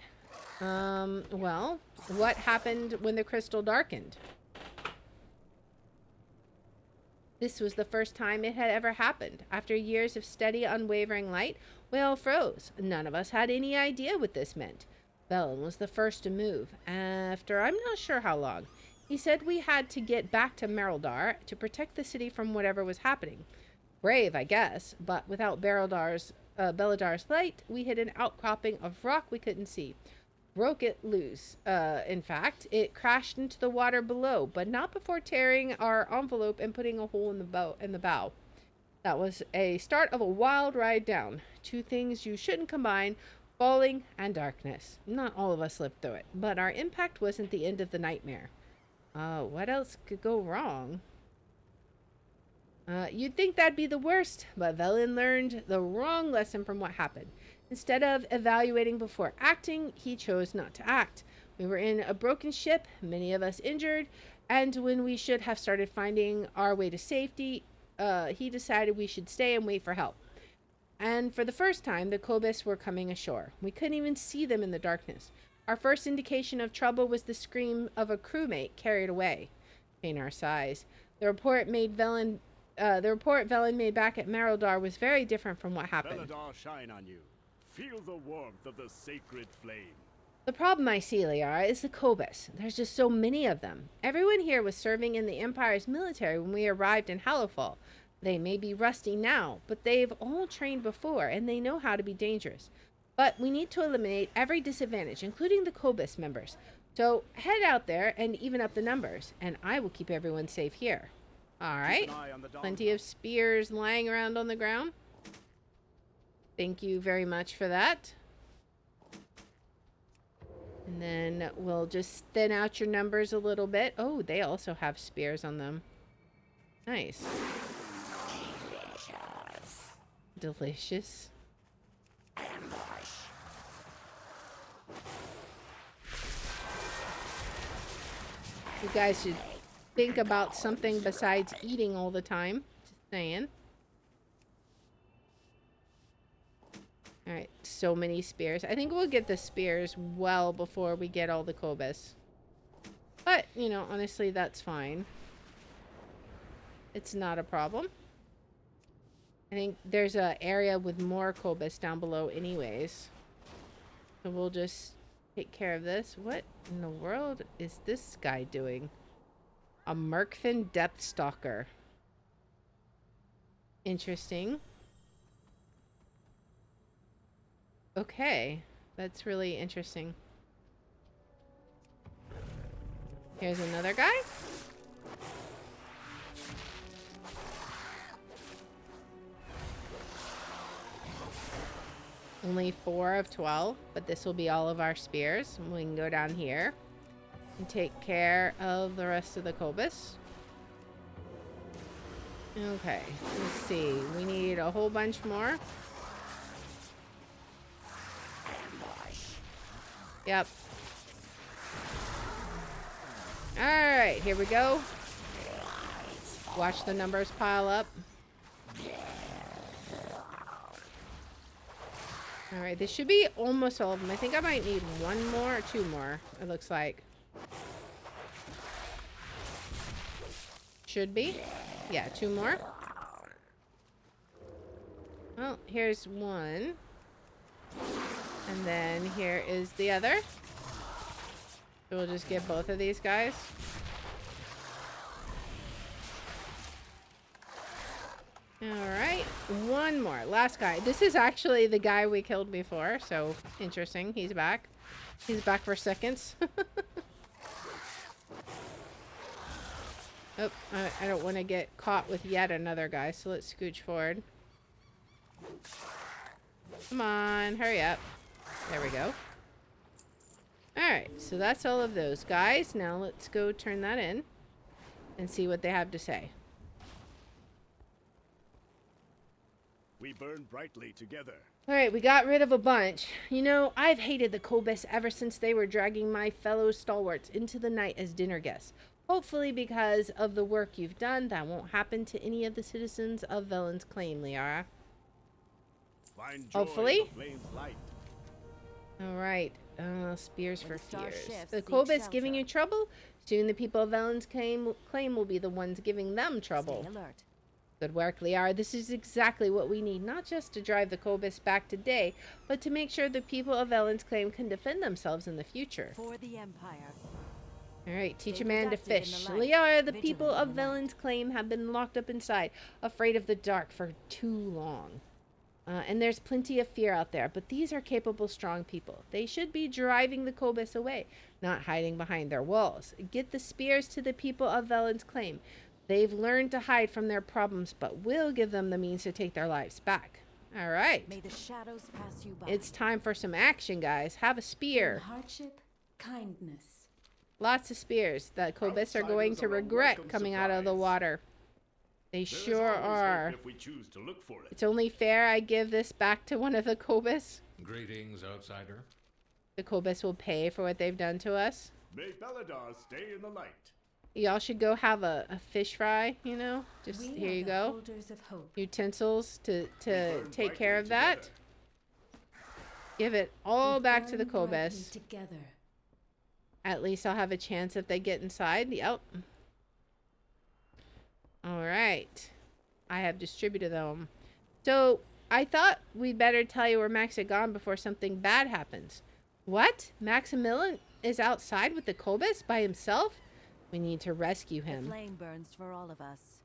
Well, what happened when the crystal darkened? This was the first time it had ever happened. After years of steady, unwavering light, we all froze. None of us had any idea what this meant. Velen was the first to move, after I'm not sure how long. He said we had to get back to Meridar to protect the city from whatever was happening. Brave, I guess, but without Beladar's light, we hit an outcropping of rock we couldn't see. Broke it loose. In fact, it crashed into the water below, but not before tearing our envelope and putting a hole in the bow. That was a start of a wild ride down. Two things you shouldn't combine, falling and darkness. Not all of us lived through it, but our impact wasn't the end of the nightmare. What else could go wrong? You'd think that'd be the worst, but Velen learned the wrong lesson from what happened. Instead of evaluating before acting, he chose not to act. We were in a broken ship, many of us injured, and when we should have started finding our way to safety, he decided we should stay and wait for help. And for the first time, the Kobyss were coming ashore. We couldn't even see them in the darkness. Our first indication of trouble was the scream of a crewmate carried away. Teynar sighs. The report Velen made back at Meridar was very different from what happened. Meridar shine on you. Feel the warmth of the sacred flame. The problem I see, Liara, is the Kobyss. There's just so many of them. Everyone here was serving in the Empire's military when we arrived in Hallowfall. They may be rusty now, but they've all trained before, and they know how to be dangerous. But we need to eliminate every disadvantage, including the Kobyss members. So head out there and even up the numbers, and I will keep everyone safe here. All right. Plenty of spears lying around on the ground. Thank you very much for that. And then we'll just thin out your numbers a little bit. Oh, they also have spears on them. Nice. Delicious. You guys should think about something besides eating all the time. Just saying. Alright, so many spears. I think we'll get the spears well before we get all the Kobyss. But, you know, honestly, that's fine. It's not a problem. I think there's an area with more Kobyss down below anyways. So we'll just take care of this. What in the world is this guy doing? A Merkfin Depth Stalker. Interesting. Okay, that's really interesting. Here's another guy. Only 4 of 12, but this will be all of our spears. And we can go down here and take care of the rest of the Kobyss. Okay, let's see. We need a whole bunch more. Yep. Alright, here we go. Watch the numbers pile up. Alright, this should be almost all of them. I think I might need 1 more or 2 more, it looks like. Should be. Yeah, 2 more. Well, here's 1. And then here is the other. So we'll just get both of these guys. Alright, 1 more. Last guy. This is actually the guy we killed before, so interesting. He's back. He's back for seconds. Oh, I don't want to get caught with yet another guy, so let's scooch forward. Come on, hurry up. There we go. Alright, so that's all of those guys. Now let's go turn that in and see what they have to say. We burn brightly together. Alright, we got rid of a bunch. You know, I've hated the Kobyss ever since they were dragging my fellow stalwarts into the night as dinner guests. Hopefully because of the work you've done, that won't happen to any of the citizens of Velen's Claim, Liara. Find joy Hopefully. in the flame's light. Alright, spears for When the star fears. shifts, The seek Kobyss giving shelter. you trouble? Soon the people of Velen's claim will be the ones giving them trouble. Stay alert. Good work, Liara. This is exactly what we need, not just to drive the Kobyss back today, but to make sure the people of Velen's Claim can defend themselves in the future. For the Empire. Alright, teach Stay a man to productive in fish. the light, Liara, the vigilant people in of the night. Velen's Claim have been locked up inside, afraid of the dark for too long. And there's plenty of fear out there, but these are capable, strong people. They should be driving the Kobyss away, not hiding behind their walls. Get the spears to the people of Velen's Claim. They've learned to hide from their problems, but we'll give them the means to take their lives back. Alright. May the shadows pass you by. It's time for some action, guys. Have a In spear. hardship, kindness. Lots of spears that Kobyss are going to Outsiders are a regret welcome coming out of the surprise. water. They There is sure always hope are. if we choose to look for it. It's only fair I give this back to one of the Kobyss. Greetings, outsider. The Kobyss will pay for what they've done to us. May Beladar stay in the light. Y'all should go have a fish fry, you know? Just We here are you the go. holders of hope. Utensils to burn take care brightly of that. together. Give it all We back to the burn brightly Kobyss. together. At least I'll have a chance if they get inside. Yep. Alright. I have distributed them. So, I thought we'd better tell you where Max had gone before something bad happens. What? Maximilian is outside with the Kobyss by himself? We need to rescue The him. flame burns for all of us.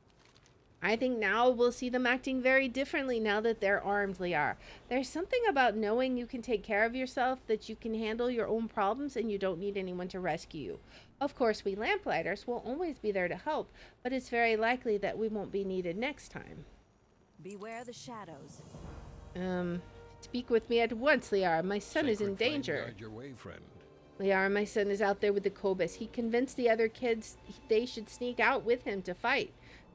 I think now we'll see them acting very differently now that they're armed, Liara. There's something about knowing you can take care of yourself, that you can handle your own problems, and you don't need anyone to rescue you. Of course, we lamplighters will always be there to help, but it's very likely that we won't be needed next time. Beware the shadows. Speak with me at once, Liara. My son is in Sacred flame danger. guide your way, friend. Liara, my son is out there with the Kobyss. He convinced the other kids they should sneak out with him to fight.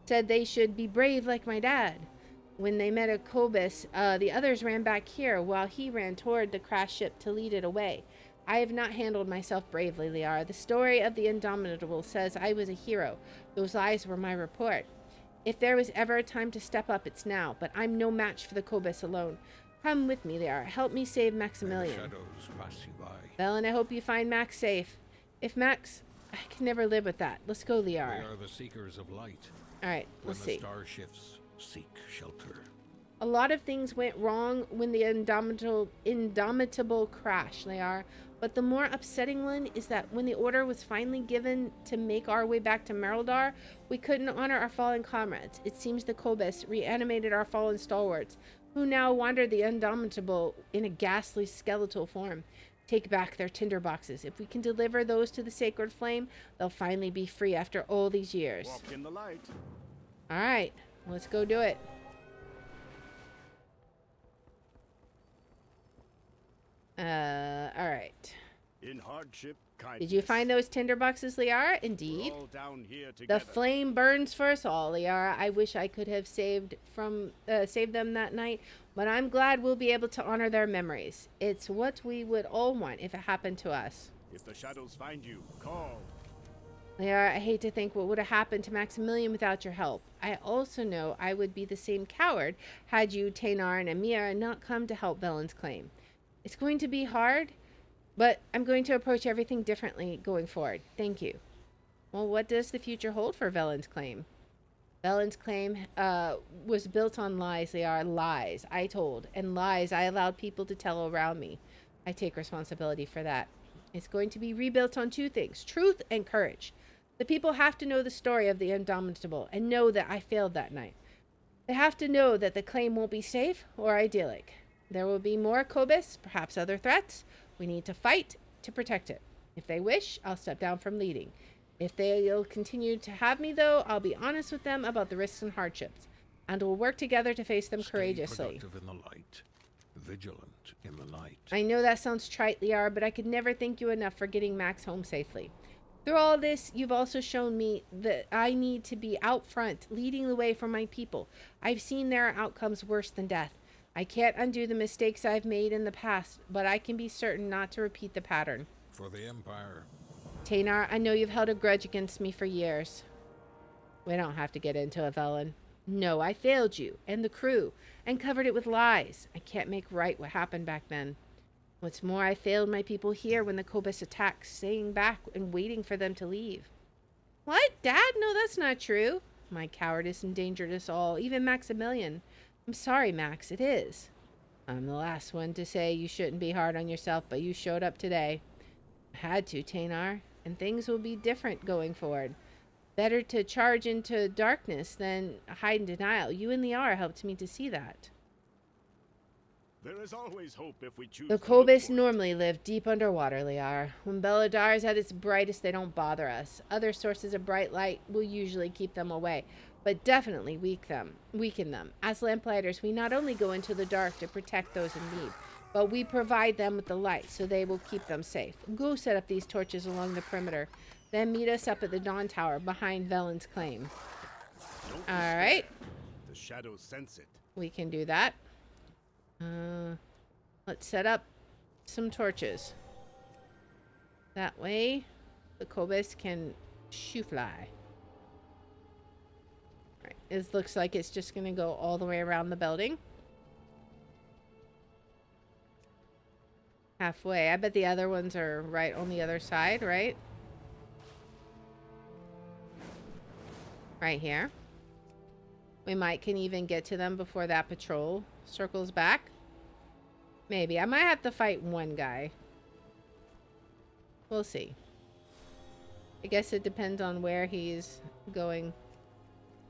Said they should be brave like my dad. When they met a Kobyss, the others ran back here while he ran toward the crash ship to lead it away. I have not handled myself bravely, Liara. The story of the Indomitable says I was a hero. Those lies were my report. If there was ever a time to step up, it's now, but I'm no match for the Kobyss alone. Come with me, Liara. Help me save May the Maximilian. shadows pass you by. Velen, I hope you find Max safe. If Max... I can never live with that. Let's go, They Liara. are the seekers of light. Alright, When let's the see. star shifts, seek shelter. A lot of things went wrong when the indomitable crash, Liara. But the more upsetting one is that when the order was finally given to make our way back to Mereldar, we couldn't honor our fallen comrades. It seems the Kobyss reanimated our fallen stalwarts, who now wander the indomitable in a ghastly skeletal form. Take back their tinderboxes. If we can deliver those to the sacred flame, they'll finally be free after all these years. Walk in the light. Alright, let's go do it. Alright. In hardship, kindness. Did you find those tinderboxes, Liara? We're Indeed. all down here The together. flame burns for us all, Liara. I wish I could have saved them that night, but I'm glad we'll be able to honor their memories. It's what we would all want if it happened to us. If the shadows find you, call. Liara, I hate to think what would have happened to Maximilian without your help. I also know I would be the same coward had you, Taynar, and Amira not come to help Velen's claim. It's going to be hard, but I'm going to approach everything differently going forward. Thank you. Well, what does the future hold for Velen's claim? Velen's claim was built on lies. They are lies I told, and lies I allowed people to tell around me. I take responsibility for that. It's going to be rebuilt on two things: truth and courage. The people have to know the story of the Indomitable and know that I failed that night. They have to know that the claim won't be safe or idyllic. There will be more Kobyss, perhaps other threats. We need to fight to protect it. If they wish, I'll step down from leading. If they'll continue to have me, though, I'll be honest with them about the risks and hardships, and we'll work together to face them Stay courageously. productive in the light, vigilant in the night. I know that sounds trite, Liara, but I could never thank you enough for getting Max home safely. Through all this, you've also shown me that I need to be out front, leading the way for my people. I've seen their outcomes worse than death. I can't undo the mistakes I've made in the past, but I can be certain not to repeat the pattern. For the Empire, Taynar, I know you've held a grudge against me for years. We don't have to get into it, Velen. No, I failed you and the crew and covered it with lies. I can't make right what happened back then. What's more, I failed my people here when the Kobyss attacked, staying back and waiting for them to leave. What, Dad? No, that's not true. My cowardice endangered us all, even Maximilian. I'm sorry, Max, it is. I'm the last one to say you shouldn't be hard on yourself, but you showed up today. I had to, Taynar, and things will be different going forward. Better to charge into darkness than hide in denial. You and Liara helped me to see that. There is always hope if we choose The to look Kobyss for it. normally live deep underwater, Liara. When Beladar is at its brightest, they don't bother us. Other sources of bright light will usually keep them away, but definitely weaken them. As lamplighters, we not only go into the dark to protect those in need, but we provide them with the light so they will keep them safe. Go set up these torches along the perimeter, then meet us up at the Dawn Tower behind Velen's claim. Don't All despair. right, The shadows sense it. we can do that. Let's set up some torches. That way, the Kobyss can shoo fly. Right, it looks like it's just going to go all the way around the building. Halfway. I bet the other ones are right on the other side, right? Right here. We can even get to them before that patrol circles back. Maybe. I might have to fight one guy. We'll see. I guess it depends on where he's going.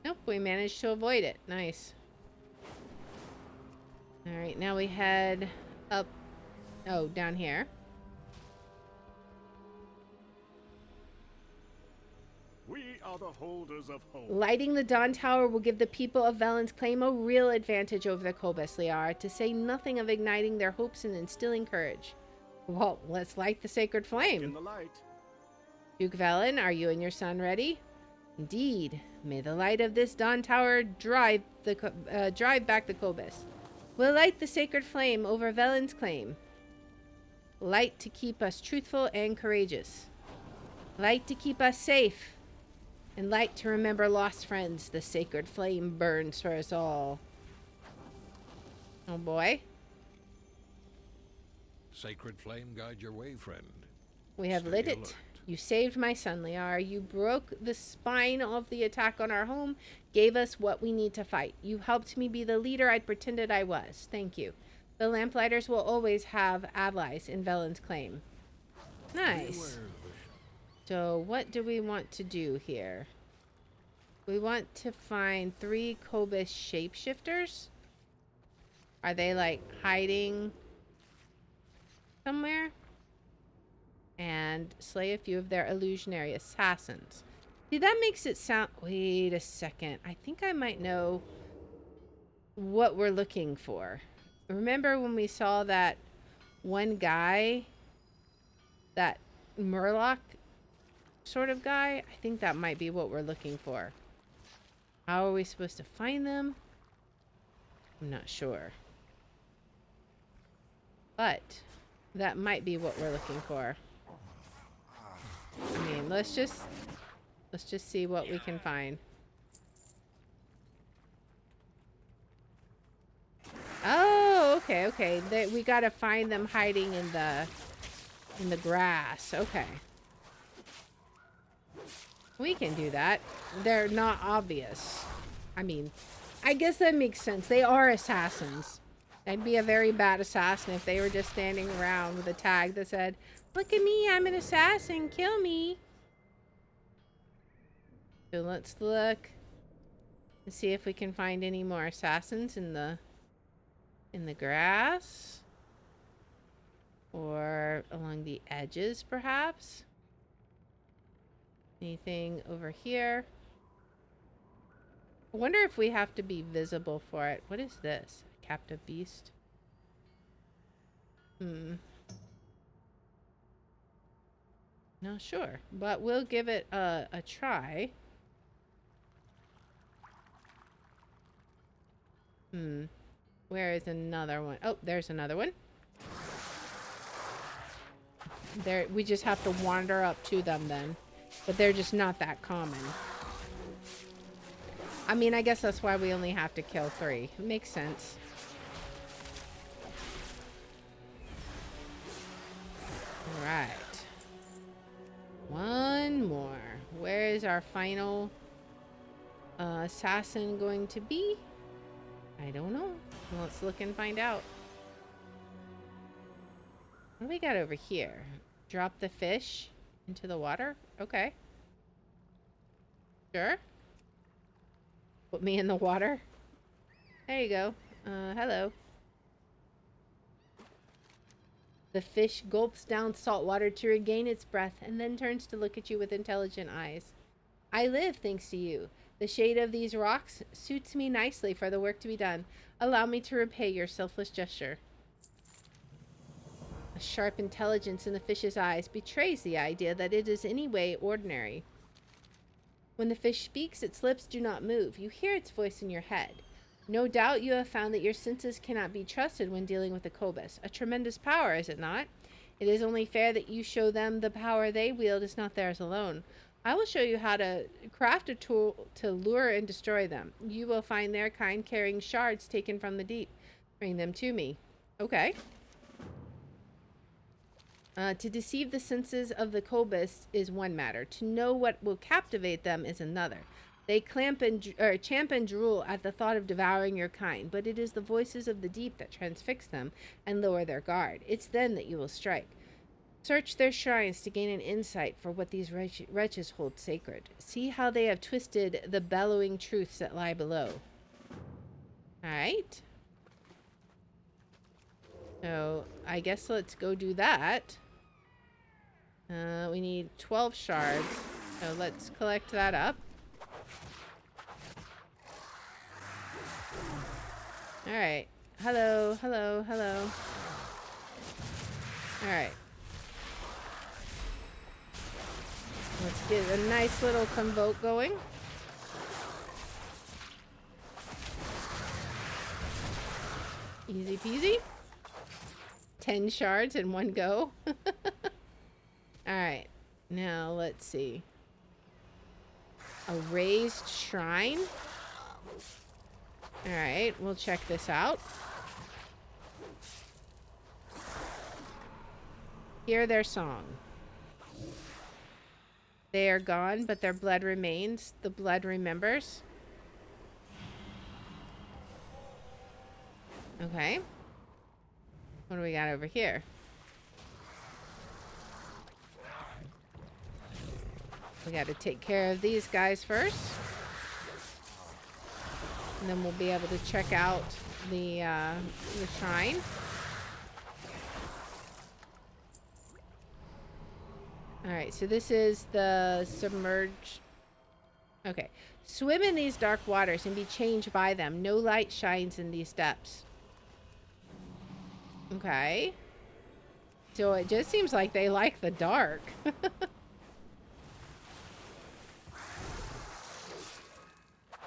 Nope, we managed to avoid it. Nice. Alright, now we head up. Oh, down here. We are the holders of hope. Lighting the Dawn Tower will give the people of Velen's claim a real advantage over the Kobyss, Liara, to say nothing of igniting their hopes and instilling courage. Well, let's light the sacred In flame. the light. Duke Velen, are you and your son ready? Indeed. May the light of this Dawn Tower drive back the Kobyss. We'll light the sacred flame over Velen's claim. Light to keep us truthful and courageous. Light to keep us safe. And light to remember lost friends. The sacred flame burns for us all. Oh boy. sacred flame guide your way, friend. We have Stay lit it. alert. You saved my son, Liara. You broke the spine of the attack on our home, gave us what we need to fight. You helped me be the leader I'd pretended I was. Thank you. The Lamplighters will always have allies in Velen's claim. Nice. So what do we want to do here? We want to find 3 Kobyss shapeshifters. Are they like hiding somewhere? And slay a few of their illusionary assassins. See, that makes it sound... Wait a second. I think I might know what we're looking for. Remember when we saw that one guy? That Murloc sort of guy? I think that might be what we're looking for. How are we supposed to find them? I'm not sure. But that might be what we're looking for. I mean, let's just see what we can find. Oh, okay. We gotta find them hiding in the grass. Okay. We can do that. They're not obvious. I mean, I guess that makes sense. They are assassins. I'd be a very bad assassin if they were just standing around with a tag that said, "Look at me, I'm an assassin, kill me." So let's look and see if we can find any more assassins in the grass. Or along the edges, perhaps. Anything over here? I wonder if we have to be visible for it. What is this? A captive beast? Not sure, but we'll give it a try. Where is another one? Oh, there's another one. There, we just have to wander up to them then. But they're just not that common. I mean, I guess that's why we only have to kill 3. It makes sense. Alright. One more. Where is our final assassin going to be? I don't know. Let's look and find out. What do we got over here? Drop the fish into the water? Okay. Sure. Put me in the water. There you go. Hello. The fish gulps down salt water to regain its breath and then turns to look at you with intelligent eyes. I live thanks to you. The shade of these rocks suits me nicely for the work to be done. Allow me to repay your selfless gesture. A sharp intelligence in the fish's eyes betrays the idea that it is any way ordinary. When the fish speaks, its lips do not move. You hear its voice in your head. No doubt you have found that your senses cannot be trusted when dealing with the Kobyss. A tremendous power, is it not? It is only fair that you show them the power they wield is not theirs alone. I will show you how to craft a tool to lure and destroy them. You will find their kind carrying shards taken from the deep. Bring them to me. Okay. To deceive the senses of the Kobyss is one matter. To know what will captivate them is another. They champ and drool at the thought of devouring your kind, but it is the voices of the deep that transfix them and lower their guard. It's then that you will strike. Search their shrines to gain an insight for what these wretches hold sacred. See how they have twisted the bellowing truths that lie below. Alright. So, I guess let's go do that. We need 12 shards. So let's collect that up. Alright. Hello, hello, hello. Alright. Let's get a nice little convoke going. Easy peasy. 10 shards in one go. Alright. Now let's see. A raised shrine. Alright, we'll check this out. Hear their song. They are gone, but their blood remains. The blood remembers. Okay. What do we got over here? We got to take care of these guys first. And then we'll be able to check out the shrine. Alright, so this is the submerged... Okay. Swim in these dark waters and be changed by them. No light shines in these depths. Okay. So it just seems like they like the dark.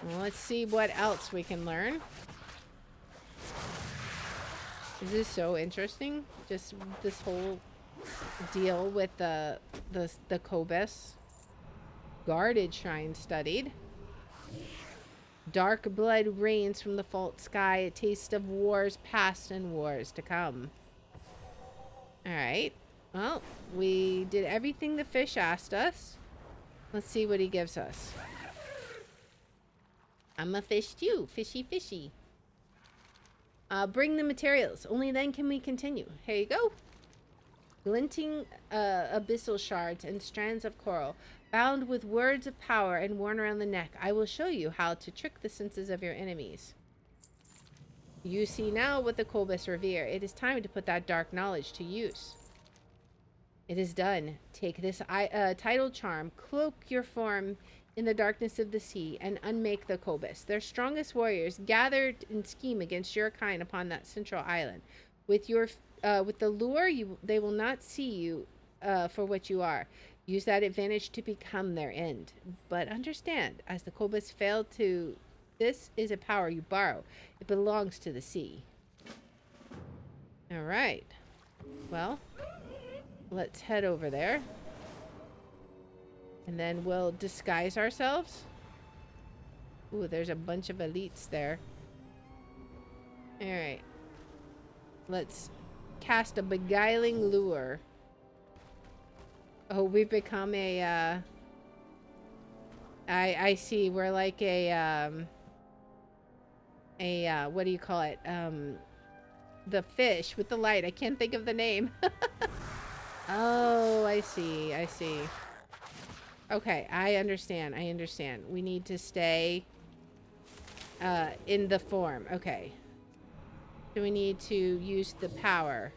Well, let's see what else we can learn. This is so interesting. Just this whole deal with the Kobyss. Guarded shrine studied. Dark blood rains from the fault sky, a taste of wars past and wars to come. Alright. Well, we did everything the fish asked us. Let's see what he gives us. I'm a fish too. Fishy, fishy. Bring the materials. Only then can we continue. Here you go. Glinting abyssal shards and strands of coral, bound with words of power and worn around the neck. I will show you how to trick the senses of your enemies. You see now what the Kobyss revere. It is time to put that dark knowledge to use. It is done. Take this tidal charm, cloak your form in the darkness of the sea, and unmake the Kobyss. Their strongest warriors gathered and scheme against your kind upon that central island. With the lure, they will not see you for what you are. Use that advantage to become their end. But understand, as the Kobyss failed to... This is a power you borrow. It belongs to the sea. Alright. Well, let's head over there. And then we'll disguise ourselves. Ooh, there's a bunch of elites there. Alright. Let's cast a beguiling lure. Oh, we've become a, I see. We're like a, what do you call it? The fish with the light. I can't think of the name. Oh, I see. I see. Okay, I understand. I understand. We need to stay in the form. Okay. So we need to use the power.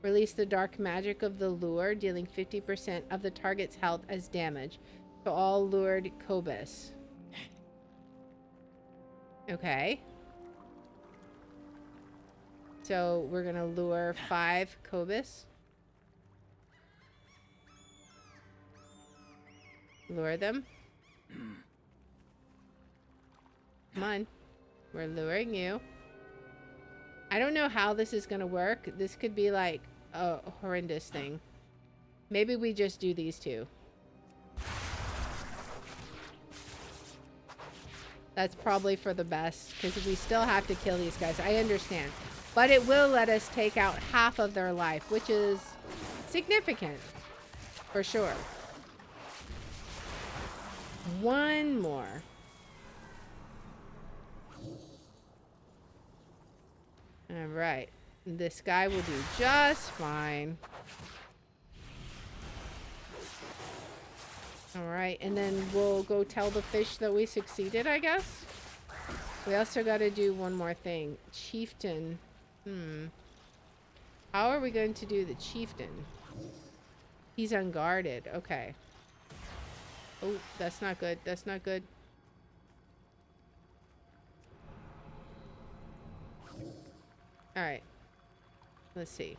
Release the dark magic of the lure, dealing 50% of the target's health as damage to all lured Kobyss. Okay. So we're gonna lure 5 Kobyss. Lure them. Come on. We're luring you. I don't know how this is gonna work. This could be like a horrendous thing. Maybe we just do these two. That's probably for the best, because we still have to kill these guys. I understand. But it will let us take out half of their life, which is significant. For sure. One more. Alright. This guy will do just fine. Alright, and then we'll go tell the fish that we succeeded, I guess? We also gotta do one more thing. Chieftain. How are we going to do the chieftain? He's unguarded. Okay. Oh, that's not good. That's not good. Alright. Let's see.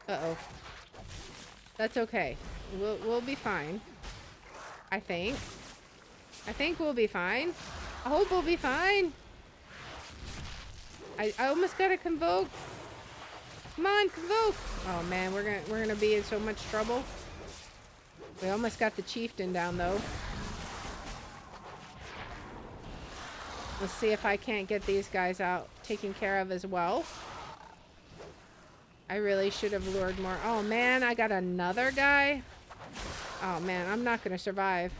Uh-oh. That's okay. We'll be fine. I think. I think we'll be fine. I hope we'll be fine. I almost got to convoke. Come on, convoke. Oh man, we're gonna be in so much trouble. We almost got the chieftain down though. Let's see if I can't get these guys out taken care of as well. I really should have lured more. Oh man, I got another guy. Oh man, I'm not gonna survive.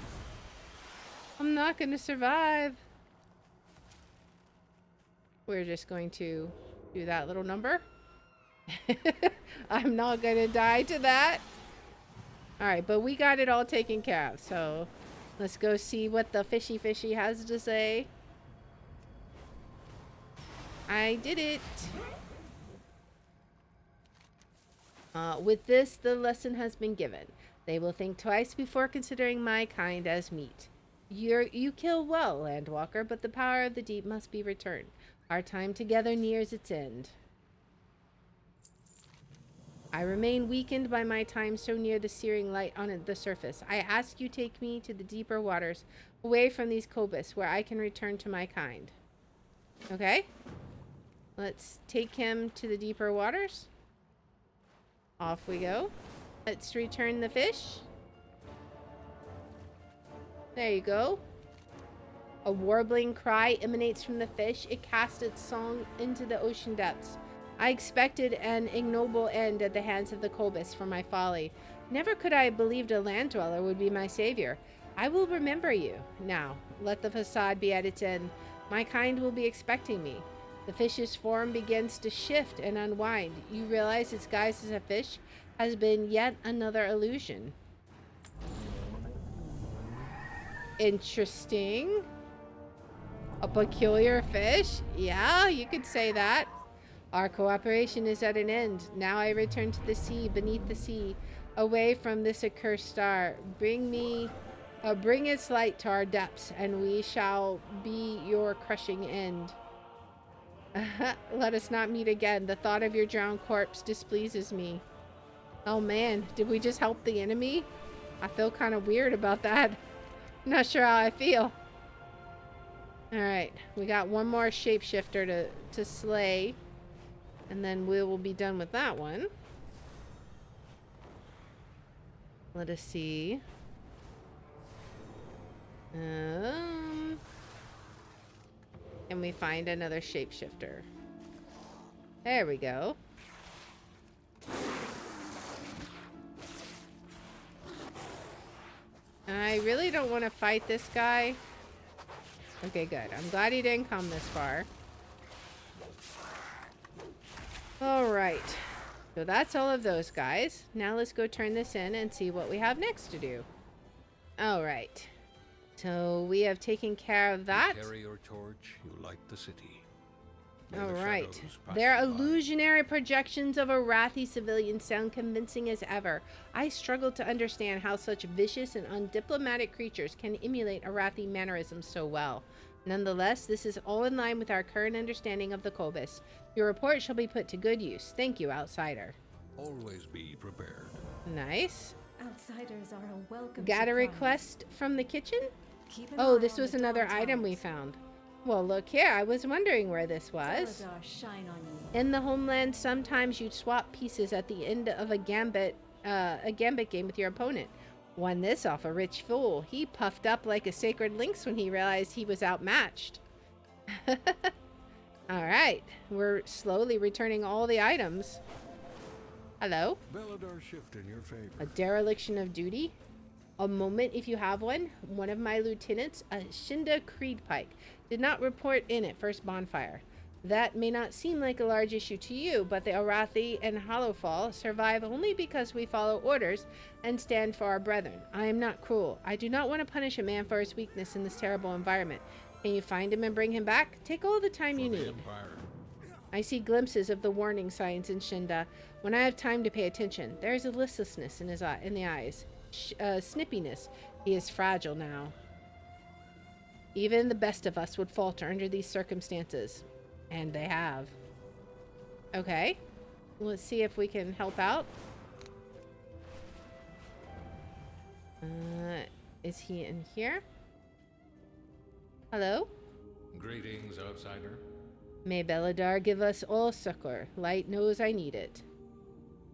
I'm not gonna survive. We're just going to do that little number. I'm not gonna die to that. Alright, but we got it all taken care of, so let's go see what the fishy has to say. I did it. With this, the lesson has been given. They will think twice before considering my kind as meat. You kill well, Landwalker, but the power of the deep must be returned. Our time together nears its end. I remain weakened by my time so near the searing light on the surface. I ask you take me to the deeper waters, away from these Kobyss, where I can return to my kind. Okay? Let's take him to the deeper waters. Off we go. Let's return the fish. There you go. A warbling cry emanates from the fish. It casts its song into the ocean depths. I expected an ignoble end at the hands of the Kobyss for my folly. Never could I have believed a land dweller would be my savior. I will remember you. Now, let the facade be at its end. My kind will be expecting me. The fish's form begins to shift and unwind. You realize its guise as a fish has been yet another illusion. Interesting. A peculiar fish? Yeah, you could say that. Our cooperation is at an end. Now I return to the sea, beneath the sea, away from this accursed star. Bring its light to our depths, and we shall be your crushing end. Let us not meet again. The thought of your drowned corpse displeases me. Oh man, did we just help the enemy? I feel kind of weird about that. I'm not sure how I feel. Alright, we got one more shapeshifter to slay. And then we will be done with that one. Let us see. Can we find another shapeshifter? There we go. I really don't want to fight this guy. Okay, good. I'm glad he didn't come this far. Alright. So that's all of those guys. Now let's go turn this in and see what we have next to do. Alright. So we have taken care of that. You carry your torch, you light the city. May the Alright. shadows pass Their you by. illusionary projections of Arathi civilians sound convincing as ever. I struggle to understand how such vicious and undiplomatic creatures can emulate Arathi mannerisms so well. Nonetheless, this is all in line with our current understanding of the Kobyss. Your report shall be put to good use. Thank you, outsider. Always be prepared. Nice. Outsiders are a welcome Got a surprise. request from the kitchen? Keep an Oh, eye this on was the another dark item we times. found. Well, look here. I was wondering where this was. Zeladar shine on you. In the homeland, sometimes you'd swap pieces at the end of a gambit game with your opponent. Won this off a rich fool. He puffed up like a sacred lynx when he realized he was outmatched. Alright, we're slowly returning all the items. Hello? Belladar shift in your favor. A dereliction of duty? A moment if you have one. One of my lieutenants, a Shinda Creedpike, did not report in at first bonfire. That may not seem like a large issue to you, but the Arathi and Hallowfall survive only because we follow orders and stand for our brethren. I am not cruel. I do not want to punish a man for his weakness in this terrible environment. Can you find him and bring him back? Take all the time you For the need. Empire. I see glimpses of the warning signs in Shinda. When I have time to pay attention, there is a listlessness in the eyes. Snippiness. He is fragile now. Even the best of us would falter under these circumstances. And they have. Okay. Let's see if we can help out. Is he in here? Hello? Greetings, outsider. May Belladar give us all succor. Light knows I need it.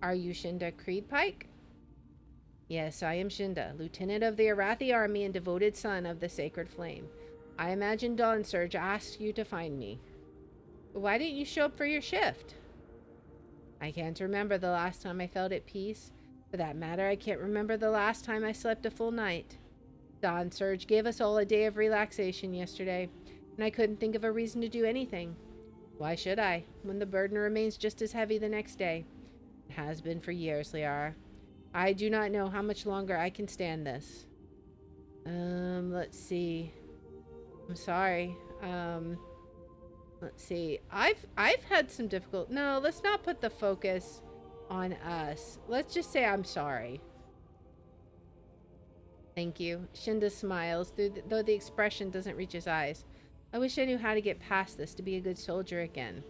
Are you Shinda Creedpike? Yes, I am Shinda, lieutenant of the Arathi army and devoted son of the Sacred Flame. I imagine Dawn Surge asked you to find me. Why didn't you show up for your shift? I can't remember the last time I felt at peace. For that matter, I can't remember the last time I slept a full night. Dawn Surge gave us all a day of relaxation yesterday, and I couldn't think of a reason to do anything. Why should I, when the burden remains just as heavy the next day? It has been for years, Liara. I do not know how much longer I can stand this. Let's see. I'm sorry. Let's see. I've had some difficult. No, let's not put the focus on us. Let's just say I'm sorry. Thank you. Shinda smiles, though the expression doesn't reach his eyes. I wish I knew how to get past this to be a good soldier again.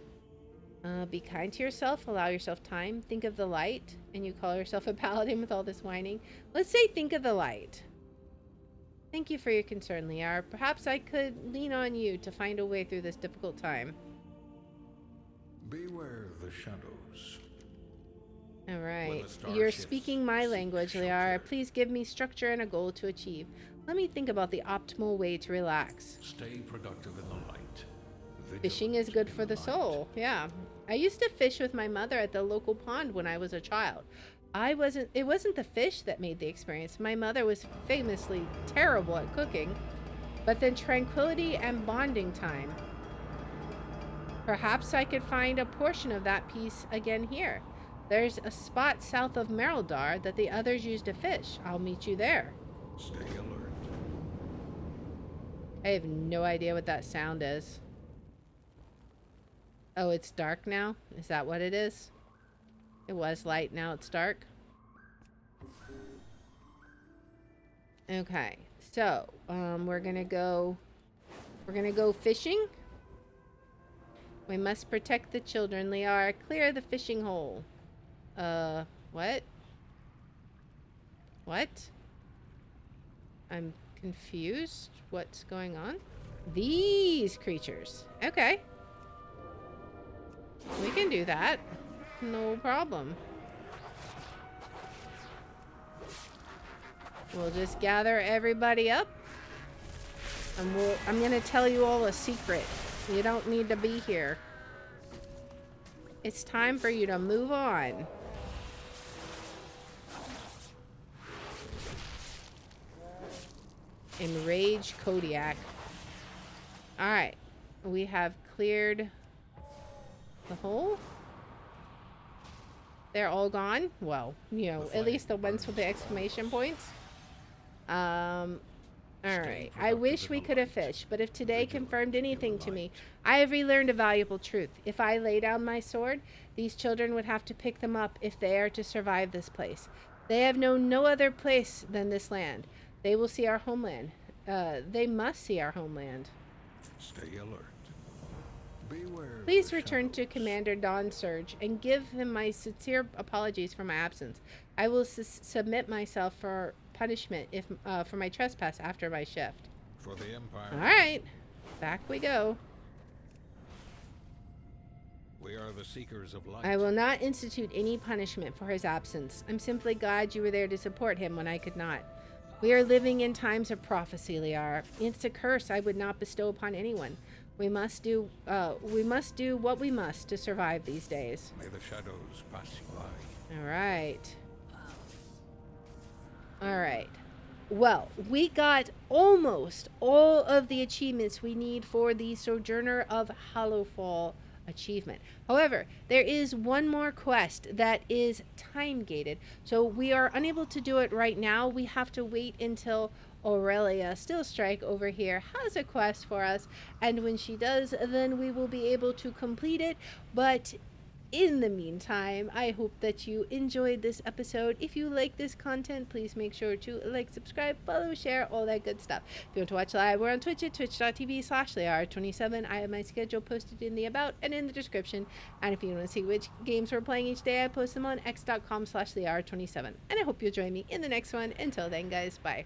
Be kind to yourself. Allow yourself time. Think of the light. And you call yourself a paladin with all this whining. Let's say think of the light. Thank you for your concern, Liara. Perhaps I could lean on you to find a way through this difficult time. Beware the shadows. All right. You're speaking my language, Liara. Please give me structure and a goal to achieve. Let me think about the optimal way to relax. Stay productive in the light. Fishing is good for the soul. Yeah. I used to fish with my mother at the local pond when I was a child. It wasn't the fish that made the experience. My mother was famously terrible at cooking, but then tranquility and bonding time. Perhaps I could find a portion of that piece again here. There's a spot south of Merildar that the others use to fish. I'll meet you there. Stay alert. I have no idea what that sound is. Oh, it's dark now? Is that what it is? It was light, now it's dark. Okay, so we're gonna go fishing. We must protect the children. Liara, clear the fishing hole. What? What? I'm confused. What's going on? These creatures. Okay. We can do that. No problem. We'll just gather everybody up. And I'm gonna tell you all a secret. You don't need to be here. It's time for you to move on. Enrage Kodiak. Alright. We have cleared the hole. They're all gone. Well, you know, at least the ones with the exclamation points. Alright. I wish we could have fished, but if today confirmed anything to me, I have relearned a valuable truth. If I lay down my sword, these children would have to pick them up if they are to survive this place. They have known no other place than this land. They will see our homeland. They must see our homeland. Stay alert. Beware. Please return to Commander Dawn Surge and give him my sincere apologies for my absence. I will submit myself for punishment if for my trespass after my shift. For the Empire. All right, back we go. We are the seekers of light. I will not institute any punishment for his absence. I'm simply glad you were there to support him when I could not. We are living in times of prophecy, Liara. It's a curse I would not bestow upon anyone. We must do what we must to survive these days. May the shadows pass you by. All right. All right. Well, we got almost all of the achievements we need for the Sojourner of Hallowfall achievement. However, there is one more quest that is time-gated, so we are unable to do it right now. We have to wait until Aurelia Stillstrike over here has a quest for us, and when she does, then we will be able to complete it. But in the meantime, I hope that you enjoyed this episode. If you like this content, please make sure to like, subscribe, follow, share, all that good stuff. If you want to watch live, we're on Twitch at twitch.tv/Liara27. I have my schedule posted in the about and in the description. And if you want to see which games we're playing each day, I post them on x.com/Liara27. And I hope you'll join me in the next one. Until then, guys, bye.